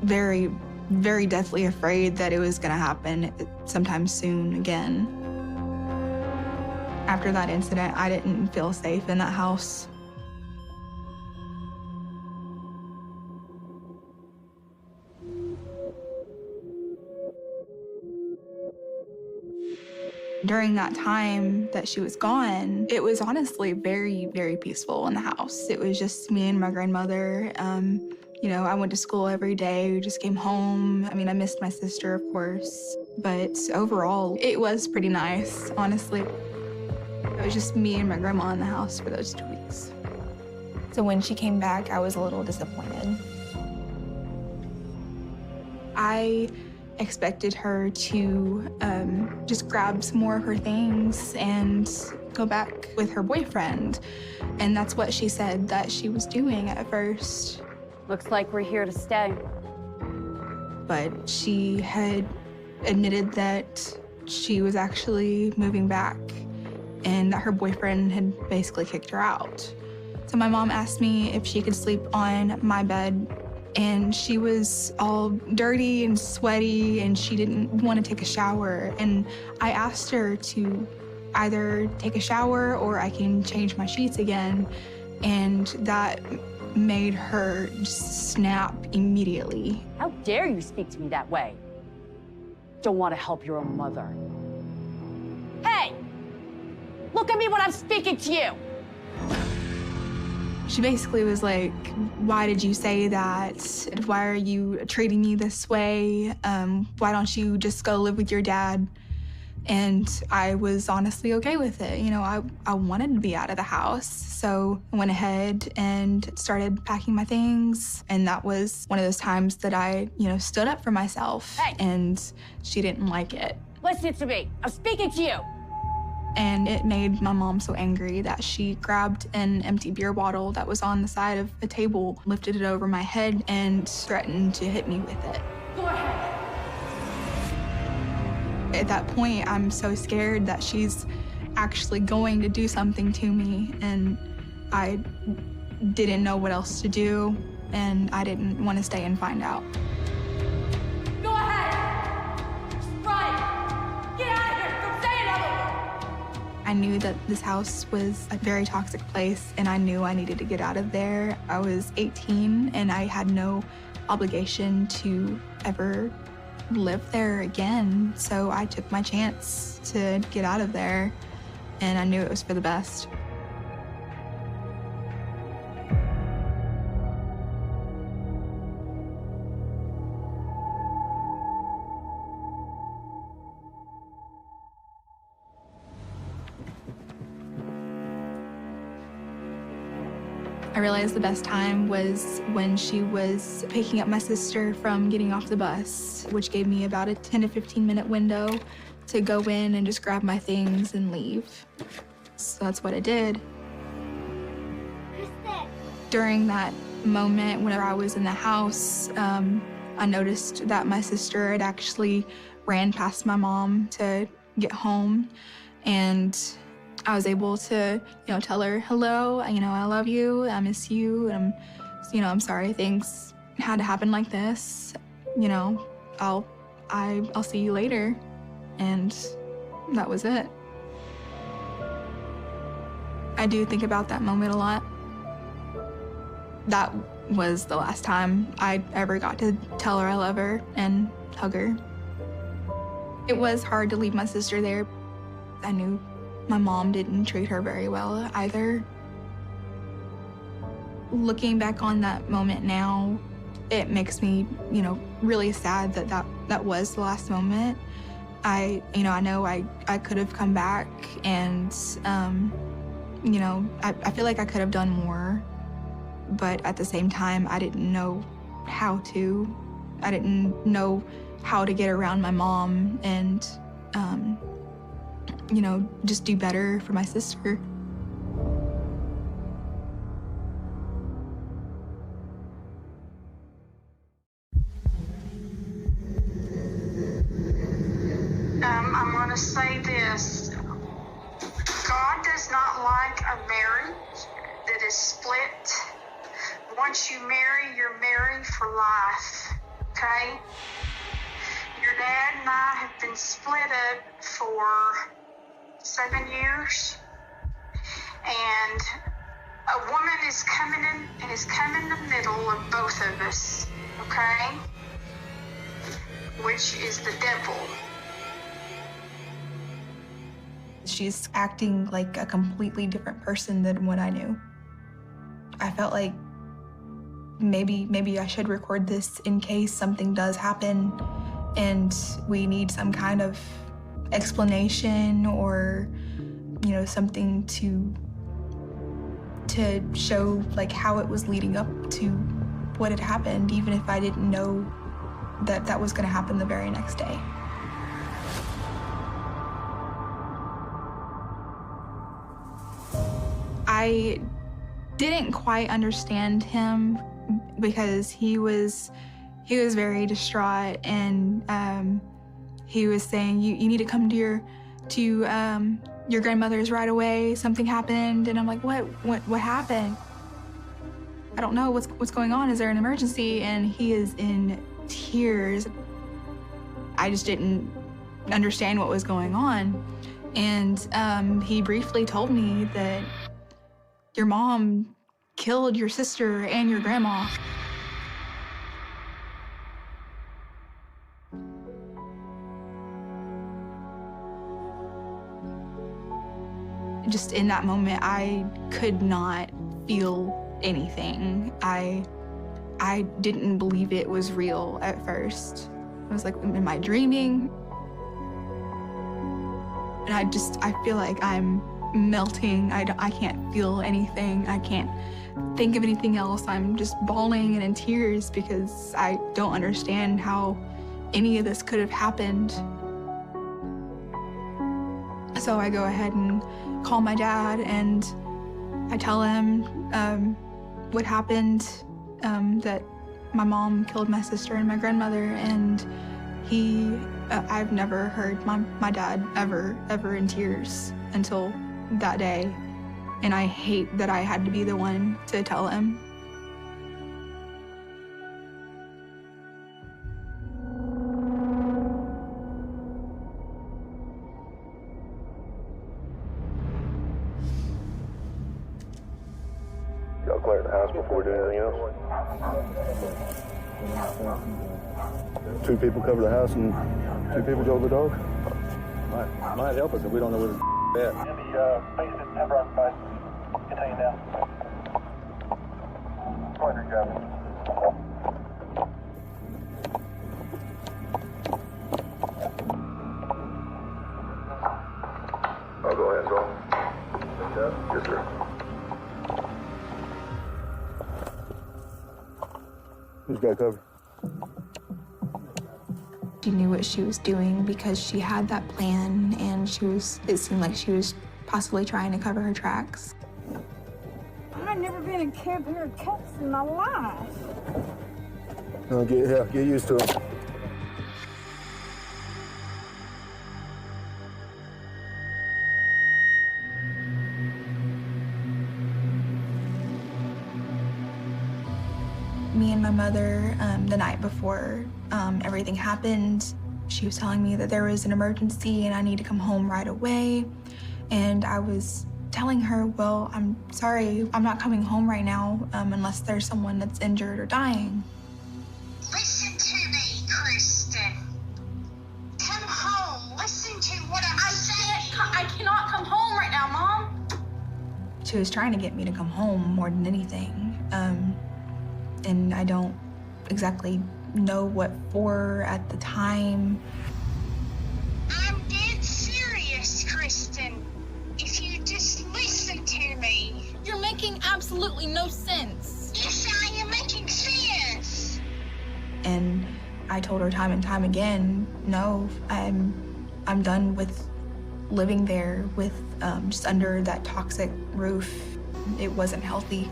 very, very deathly afraid that it was gonna happen sometime soon again. After that incident, I didn't feel safe in that house. During that time that she was gone, it was honestly very, very peaceful in the house. It was just me and my grandmother. I went to school every day. We just came home. I missed my sister, of course. But overall, it was pretty nice, honestly. It was just me and my grandma in the house for those 2 weeks. So when she came back, I was a little disappointed. I expected her to just grab some more of her things and go back with her boyfriend. And that's what she said that she was doing at first. Looks like we're here to stay. But she had admitted that she was actually moving back and that her boyfriend had basically kicked her out. So my mom asked me if she could sleep on my bed, and she was all dirty and sweaty, and she didn't want to take a shower. And I asked her to either take a shower or I can change my sheets again, and that made her just snap immediately. How dare you speak to me that way? Don't want to help your own mother. Hey! Look at me when I'm speaking to you! She basically was like, why did you say that? Why are you treating me this way? Why don't you just go live with your dad? And I was honestly okay with it. I wanted to be out of the house. So I went ahead and started packing my things. And that was one of those times that I, stood up for myself. Hey. And she didn't like it. Listen to me. I'm speaking to you. And it made my mom so angry that she grabbed an empty beer bottle that was on the side of a table, lifted it over my head, and threatened to hit me with it. Go ahead. At that point, I'm so scared that she's actually going to do something to me, and I didn't know what else to do. and I didn't want to stay and find out. Go ahead! Just run! Get out of here! Don't say another word! I knew that this house was a very toxic place, and I knew I needed to get out of there. I was 18, and I had no obligation to ever live there again, so I took my chance to get out of there, and I knew it was for the best. I realized the best time was when she was picking up my sister from getting off the bus, which gave me about a 10 to 15-minute window to go in and just grab my things and leave. So that's what I did. During that moment, whenever I was in the house, I noticed that my sister had actually ran past my mom to get home, and I was able to, tell her, hello, I love you, I miss you, and I'm sorry things had to happen like this. I'll see you later. And that was it. I do think about that moment a lot. That was the last time I ever got to tell her I love her and hug her. It was hard to leave my sister there. I knew my mom didn't treat her very well either. Looking back on that moment now, it makes me, really sad that was the last moment. I know I could have come back, and, I feel like I could have done more, but at the same time, I didn't know how to. I didn't know how to get around my mom and, just do better for my sister. I'm gonna say this. God does not like a marriage that is split. Once you marry, you're married for life, okay? Your dad and I have been split up for 7 years, and a woman is coming in and has come in the middle of both of us, okay? Which is the devil. She's acting like a completely different person than what I knew. I felt like maybe I should record this in case something does happen and we need some kind of explanation or, something to show like how it was leading up to what had happened, even if I didn't know that was gonna happen the very next day. I didn't quite understand him because he was very distraught, and he was saying, you need to come to your grandmother's right away. Something happened. And I'm like, what happened? I don't know what's going on. Is there an emergency? And he is in tears. I just didn't understand what was going on. And he briefly told me that your mom killed your sister and your grandma. Just in that moment, I could not feel anything. I didn't believe it was real at first. I was like, am I dreaming? And I feel like I'm melting. I can't feel anything. I can't think of anything else. I'm just bawling and in tears because I don't understand how any of this could have happened. So I go ahead and call my dad, and I tell him what happened, that my mom killed my sister and my grandmother, and I've never heard my dad ever in tears until that day. And I hate that I had to be the one to tell him. clear the house before we do anything else. 2 people cover the house and 2 people go with the dog. Might help us if we don't know where the at. Continue down. Go ahead, grab it. I'll go ahead, go. Yes, sir. Who's got cover? She knew what she was doing because she had that plan, and it seemed like she was possibly trying to cover her tracks. I've never been in camp here in Texas in my life. No, get used to it. Me and my mother, the night before everything happened, she was telling me that there was an emergency and I need to come home right away. And I was telling her, well, I'm sorry, I'm not coming home right now unless there's someone that's injured or dying. Listen to me, Kristen. Come home. Listen to what I'm saying. I cannot come home right now, Mom. She was trying to get me to come home more than anything. And I don't exactly know what for at the time. I'm dead serious, Kristen. If you just listen to me. You're making absolutely no sense. Yes, I am making sense. And I told her time and time again, no, I'm done with living there with just under that toxic roof. It wasn't healthy,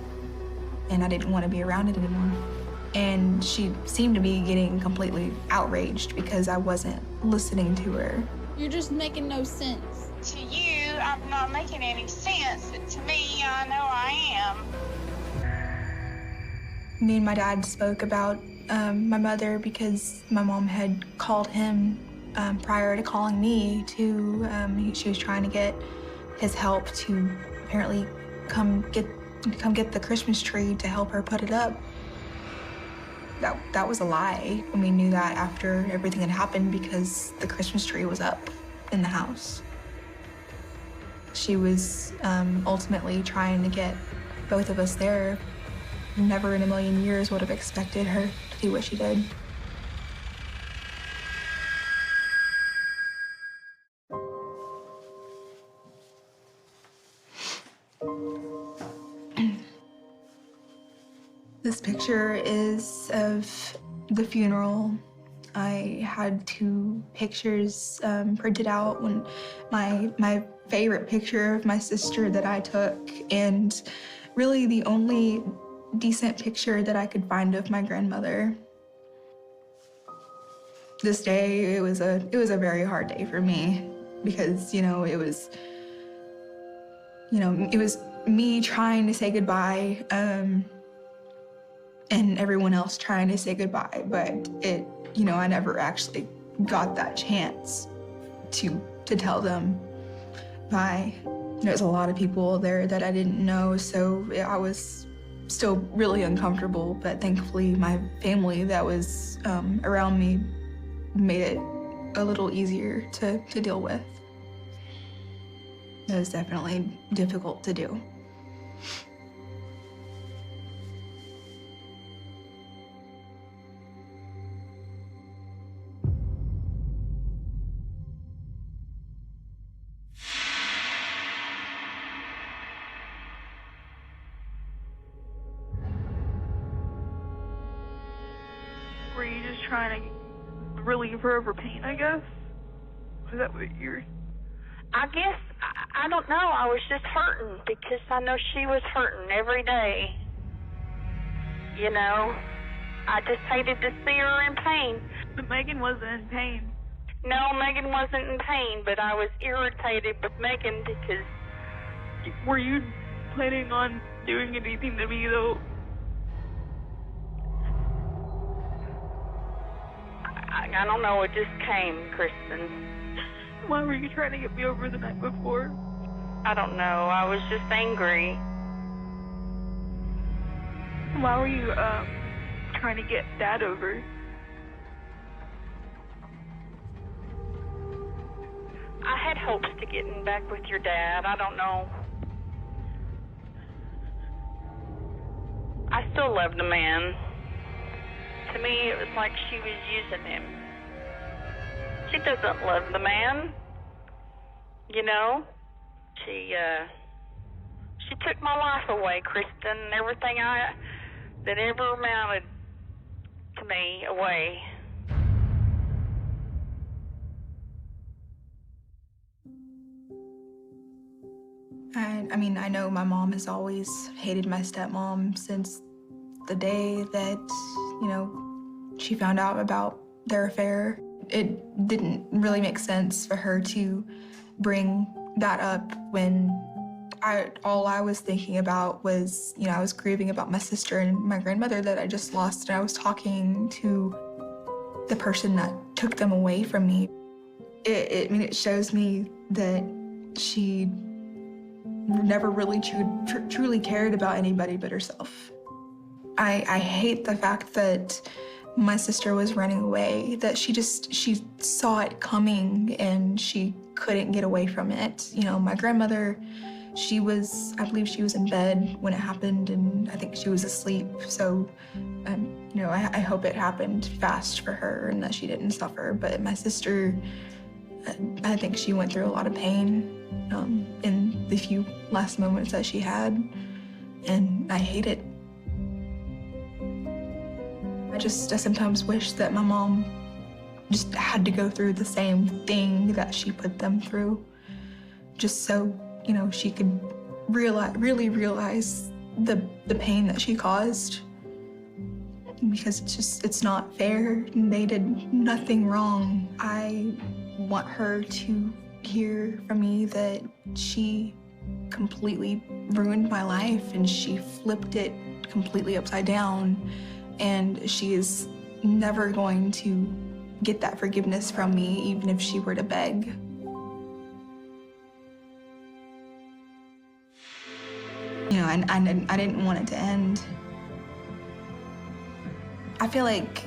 and I didn't want to be around it anymore. And she seemed to be getting completely outraged because I wasn't listening to her. You're just making no sense. To you, I'm not making any sense, but to me, I know I am. Me and my dad spoke about my mother because my mom had called him prior to calling me to, she was trying to get his help to apparently come get the Christmas tree to help her put it up. That was a lie. And we knew that after everything had happened because the Christmas tree was up in the house. She was ultimately trying to get both of us there. Never in a million years would have expected her to do what she did. This picture is of the funeral. I had 2 pictures printed out when my favorite picture of my sister that I took, and really the only decent picture that I could find of my grandmother. This day, it was a very hard day for me because, it was me trying to say goodbye, and everyone else trying to say goodbye, but I never actually got that chance to tell them bye. There's a lot of people there that I didn't know, so I was still really uncomfortable, but thankfully my family that was around me made it a little easier to deal with. It was definitely difficult to do. Were you just trying to relieve her of her pain, I guess? Is that what you're... I guess, I don't know. I was just hurting because I know she was hurting every day. I just hated to see her in pain. But Megan wasn't in pain. No, Megan wasn't in pain, but I was irritated with Megan because... Were you planning on doing anything to me, though? I don't know, it just came, Kristen. Why were you trying to get me over the night before? I don't know, I was just angry. Why were you trying to get Dad over? I had hopes to getting back with your dad. I don't know. I still love the man. To me, it was like she was using him. She doesn't love the man. You know? She took my life away, Kristen, and everything that ever amounted to me away. I mean, I know my mom has always hated my stepmom since the day that, you know, she found out about their affair. It didn't really make sense for her to bring that up when all I was thinking about was, you know, I was grieving about my sister and my grandmother that I just lost, and I was talking to the person that took them away from me. I mean, it shows me that she never really truly cared about anybody but herself. I hate the fact that my sister was running away, that she saw it coming and she couldn't get away from it. You know, my grandmother, I believe she was in bed when it happened, and I think she was asleep. So, you know, I hope it happened fast for her and that she didn't suffer. But my sister, I think she went through a lot of pain in the few last moments that she had, and I hate it. I sometimes wish that my mom just had to go through the same thing that she put them through, just so, you know, she could really realize the pain that she caused, because it's not fair. They did nothing wrong. I want her to hear from me that she completely ruined my life and she flipped it completely upside down, and she is never going to get that forgiveness from me, even if she were to beg. You know, and I didn't want it to end. I feel like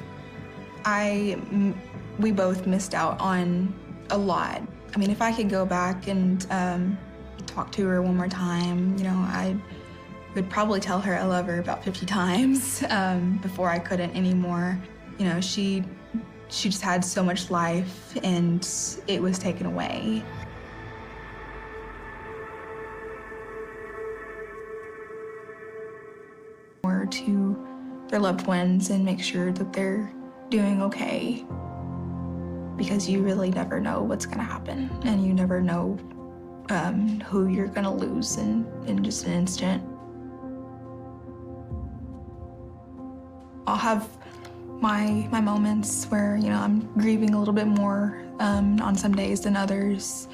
we both missed out on a lot. I mean, if I could go back and talk to her one more time, you know, I would probably tell her I love her about 50 times before I couldn't anymore. You know, she just had so much life and it was taken away. Or to their loved ones and make sure that they're doing okay, because you really never know what's gonna happen, and you never know who you're gonna lose in just an instant. I'll have my moments where, you know, I'm grieving a little bit more on some days than others,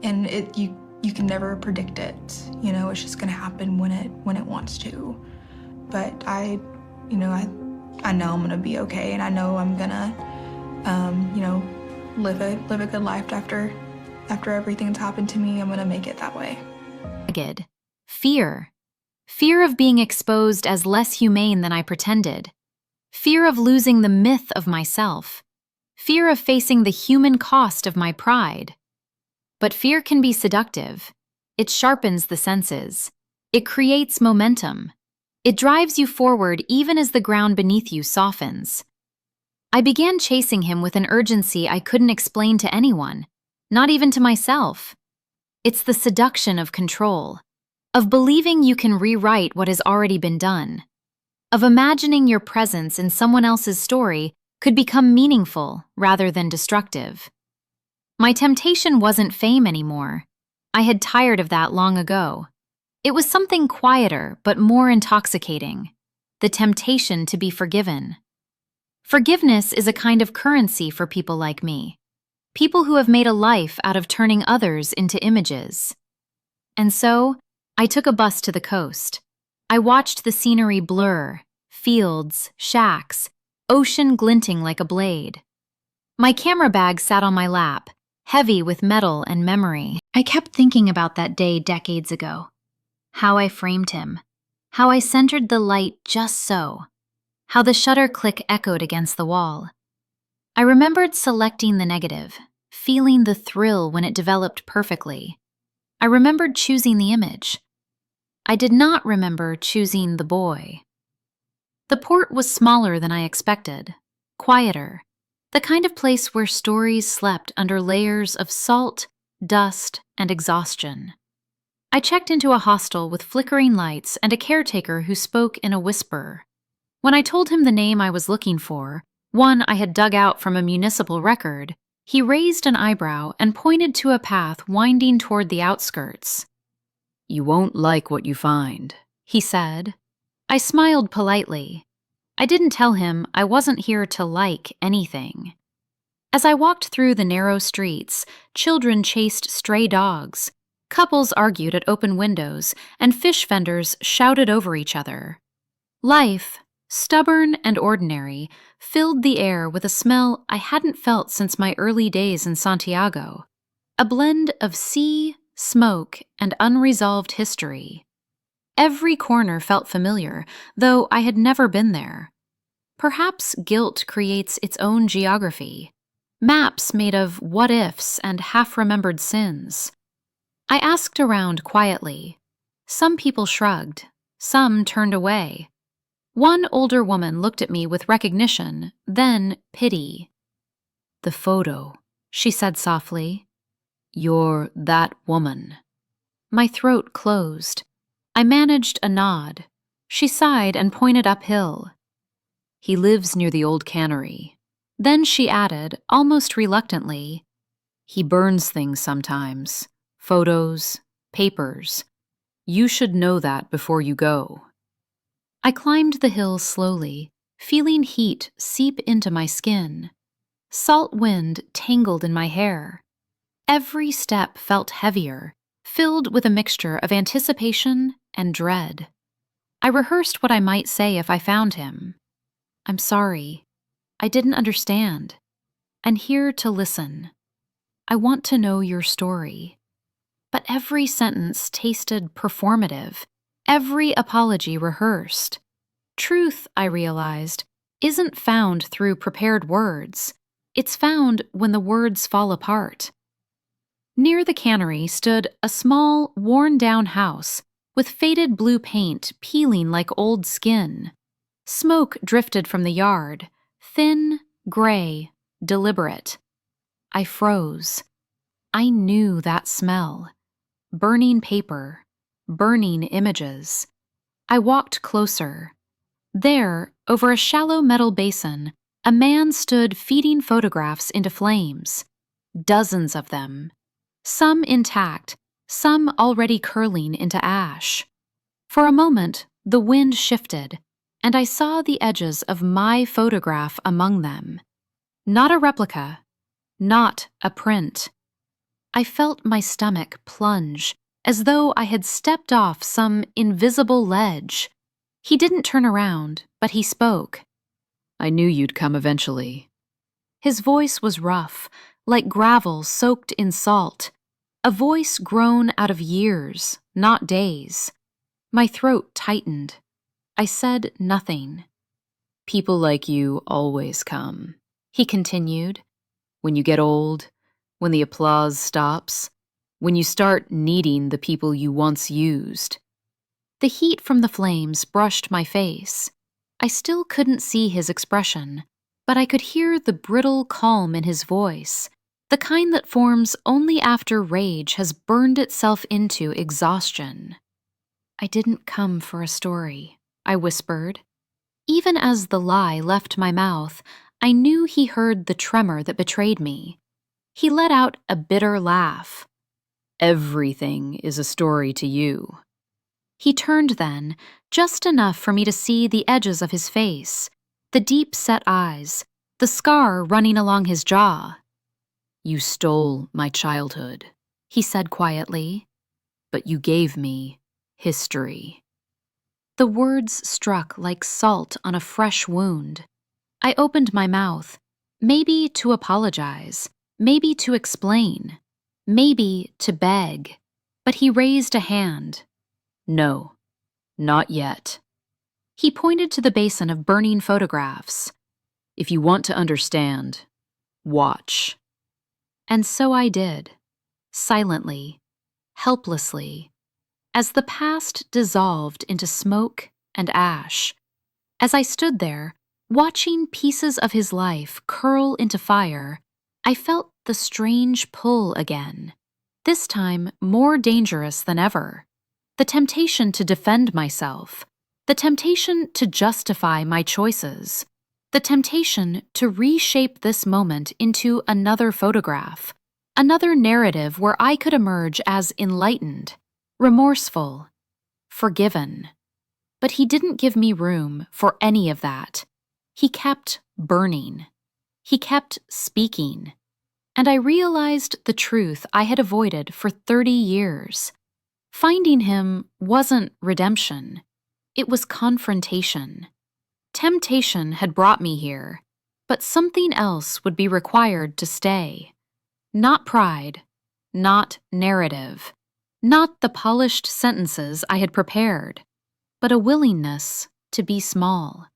and you can never predict it. You know, it's just gonna happen when it wants to. But I know I'm gonna be okay, and I know I'm gonna, you know, live a good life after everything that's happened to me. I'm gonna make it that way. Fear. Fear of being exposed as less humane than I pretended. Fear of losing the myth of myself. Fear of facing the human cost of my pride. But fear can be seductive. It sharpens the senses. It creates momentum. It drives you forward even as the ground beneath you softens. I began chasing him with an urgency I couldn't explain to anyone, not even to myself. It's the seduction of control, of believing you can rewrite what has already been done, of imagining your presence in someone else's story could become meaningful rather than destructive. My temptation wasn't fame anymore. I had tired of that long ago. It was something quieter but more intoxicating, the temptation to be forgiven. Forgiveness is a kind of currency for people like me, people who have made a life out of turning others into images. And so, I took a bus to the coast. I watched the scenery blur, fields, shacks, ocean glinting like a blade. My camera bag sat on my lap, heavy with metal and memory. I kept thinking about that day decades ago. How I framed him. How I centered the light just so. How the shutter click echoed against the wall. I remembered selecting the negative, feeling the thrill when it developed perfectly. I remembered choosing the image. I did not remember choosing the boy. The port was smaller than I expected, quieter, the kind of place where stories slept under layers of salt, dust, and exhaustion. I checked into a hostel with flickering lights and a caretaker who spoke in a whisper. When I told him the name I was looking for, one I had dug out from a municipal record, he raised an eyebrow and pointed to a path winding toward the outskirts. "You won't like what you find," he said. I smiled politely. I didn't tell him I wasn't here to like anything. As I walked through the narrow streets, children chased stray dogs, couples argued at open windows, and fish vendors shouted over each other. Life, stubborn and ordinary, filled the air with a smell I hadn't felt since my early days in Santiago, a blend of sea, smoke, and unresolved history. Every corner felt familiar, though I had never been there. Perhaps guilt creates its own geography, maps made of what-ifs and half-remembered sins. I asked around quietly. Some people shrugged, some turned away. One older woman looked at me with recognition, then pity. "The photo," she said softly. "You're that woman." My throat closed. I managed a nod. She sighed and pointed uphill. "He lives near the old cannery." Then she added, almost reluctantly, "He burns things sometimes. Photos, papers. You should know that before you go." I climbed the hill slowly, feeling heat seep into my skin. Salt wind tangled in my hair. Every step felt heavier, filled with a mixture of anticipation and dread. I rehearsed what I might say if I found him. "I'm sorry. I didn't understand. I'm here to listen. I want to know your story." But every sentence tasted performative, every apology rehearsed. Truth, I realized, isn't found through prepared words. It's found when the words fall apart. Near the cannery stood a small, worn-down house with faded blue paint peeling like old skin. Smoke drifted from the yard, thin, gray, deliberate. I froze. I knew that smell. Burning paper, burning images. I walked closer. There, over a shallow metal basin, a man stood feeding photographs into flames. Dozens of them. Some intact, some already curling into ash. For a moment, the wind shifted, and I saw the edges of my photograph among them. Not a replica, not a print. I felt my stomach plunge, as though I had stepped off some invisible ledge. He didn't turn around, but he spoke. "I knew you'd come eventually." His voice was rough, like gravel soaked in salt, a voice grown out of years, not days. My throat tightened. I said nothing. "People like you always come," he continued. "When you get old, when the applause stops, when you start needing the people you once used." The heat from the flames brushed my face. I still couldn't see his expression, but I could hear the brittle calm in his voice, the kind that forms only after rage has burned itself into exhaustion. "I didn't come for a story," I whispered. Even as the lie left my mouth, I knew he heard the tremor that betrayed me. He let out a bitter laugh. "Everything is a story to you." He turned then, just enough for me to see the edges of his face, the deep-set eyes, the scar running along his jaw. "You stole my childhood," he said quietly, "but you gave me history." The words struck like salt on a fresh wound. I opened my mouth, maybe to apologize, maybe to explain, maybe to beg, but he raised a hand. "No, Not yet. He pointed to the basin of burning photographs. If you want to understand, watch. And so I did, silently, helplessly, as the past dissolved into smoke and ash. As I stood there, watching pieces of his life curl into fire, I felt the strange pull again, this time more dangerous than ever. The temptation to defend myself, the temptation to justify my choices, the temptation to reshape this moment into another photograph, another narrative where I could emerge as enlightened, remorseful, forgiven. But he didn't give me room for any of that. He kept burning. He kept speaking. And I realized the truth I had avoided for 30 years. Finding him wasn't redemption. It was confrontation. Temptation had brought me here, but something else would be required to stay. Not pride, not narrative, not the polished sentences I had prepared, but a willingness to be small,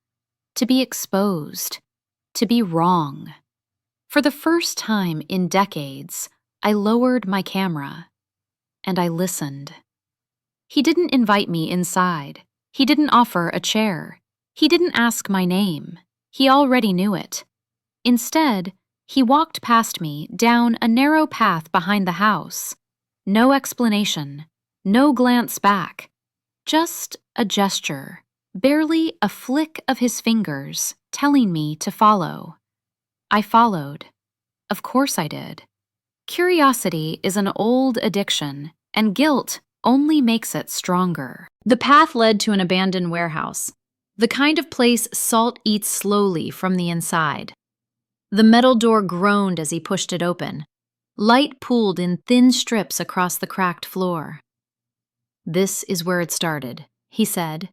to be exposed, to be wrong. For the first time in decades, I lowered my camera, and I listened. He didn't invite me inside. He didn't offer a chair. He didn't ask my name. He already knew it. Instead, he walked past me down a narrow path behind the house. No explanation, no glance back, just a gesture, barely a flick of his fingers, telling me to follow. I followed. Of course I did. Curiosity is an old addiction, and guilt only makes it stronger. The path led to an abandoned warehouse, the kind of place Salt eats slowly from the inside. The metal door groaned as he pushed it open. Light pooled in thin strips across the cracked floor. This is where it started, he said.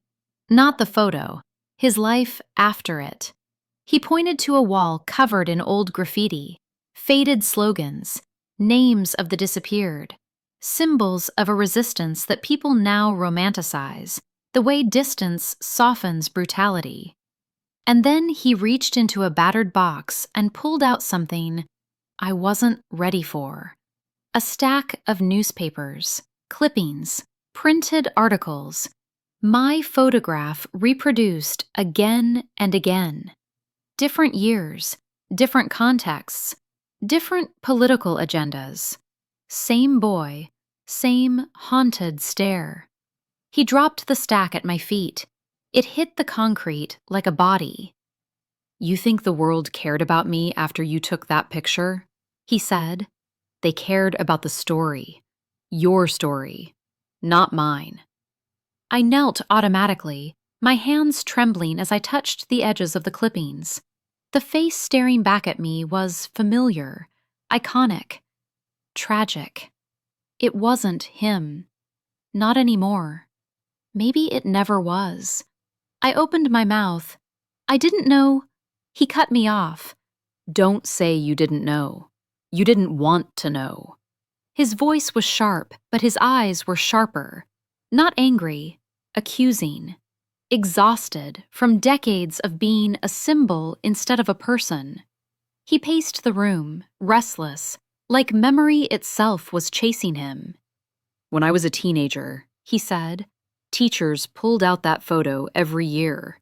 Not the photo, his life after it. He pointed to a wall covered in old graffiti, faded slogans, names of the disappeared, symbols of a resistance that people now romanticize, the way distance softens brutality. And then he reached into a battered box and pulled out something I wasn't ready for. A stack of newspapers, clippings, printed articles, my photograph reproduced again and again. Different years, different contexts, different political agendas. Same boy, same haunted stare. He dropped the stack at my feet. It hit the concrete like a body. You think the world cared about me after you took that picture? He said. They cared about the story. Your story, not mine. I knelt automatically, my hands trembling as I touched the edges of the clippings. The face staring back at me was familiar, iconic, tragic. It wasn't him. Not anymore. Maybe it never was. I opened my mouth. I didn't know. He cut me off. Don't say you didn't know. You didn't want to know. His voice was sharp, but his eyes were sharper. Not angry, accusing. Exhausted from decades of being a symbol instead of a person. He paced the room, restless, like memory itself was chasing him. When I was a teenager, he said, teachers pulled out that photo every year.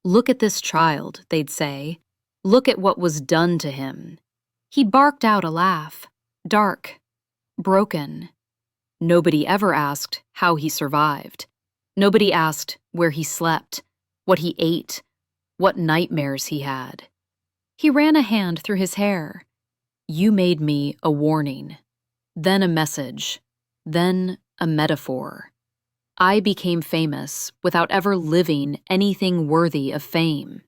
Look at this child, they'd say. Look at what was done to him. He barked out a laugh, dark, broken. Nobody ever asked how he survived. Nobody asked where he slept, what he ate, what nightmares he had. He ran a hand through his hair. You made me a warning, then a message, then a metaphor. I became famous without ever living anything worthy of fame.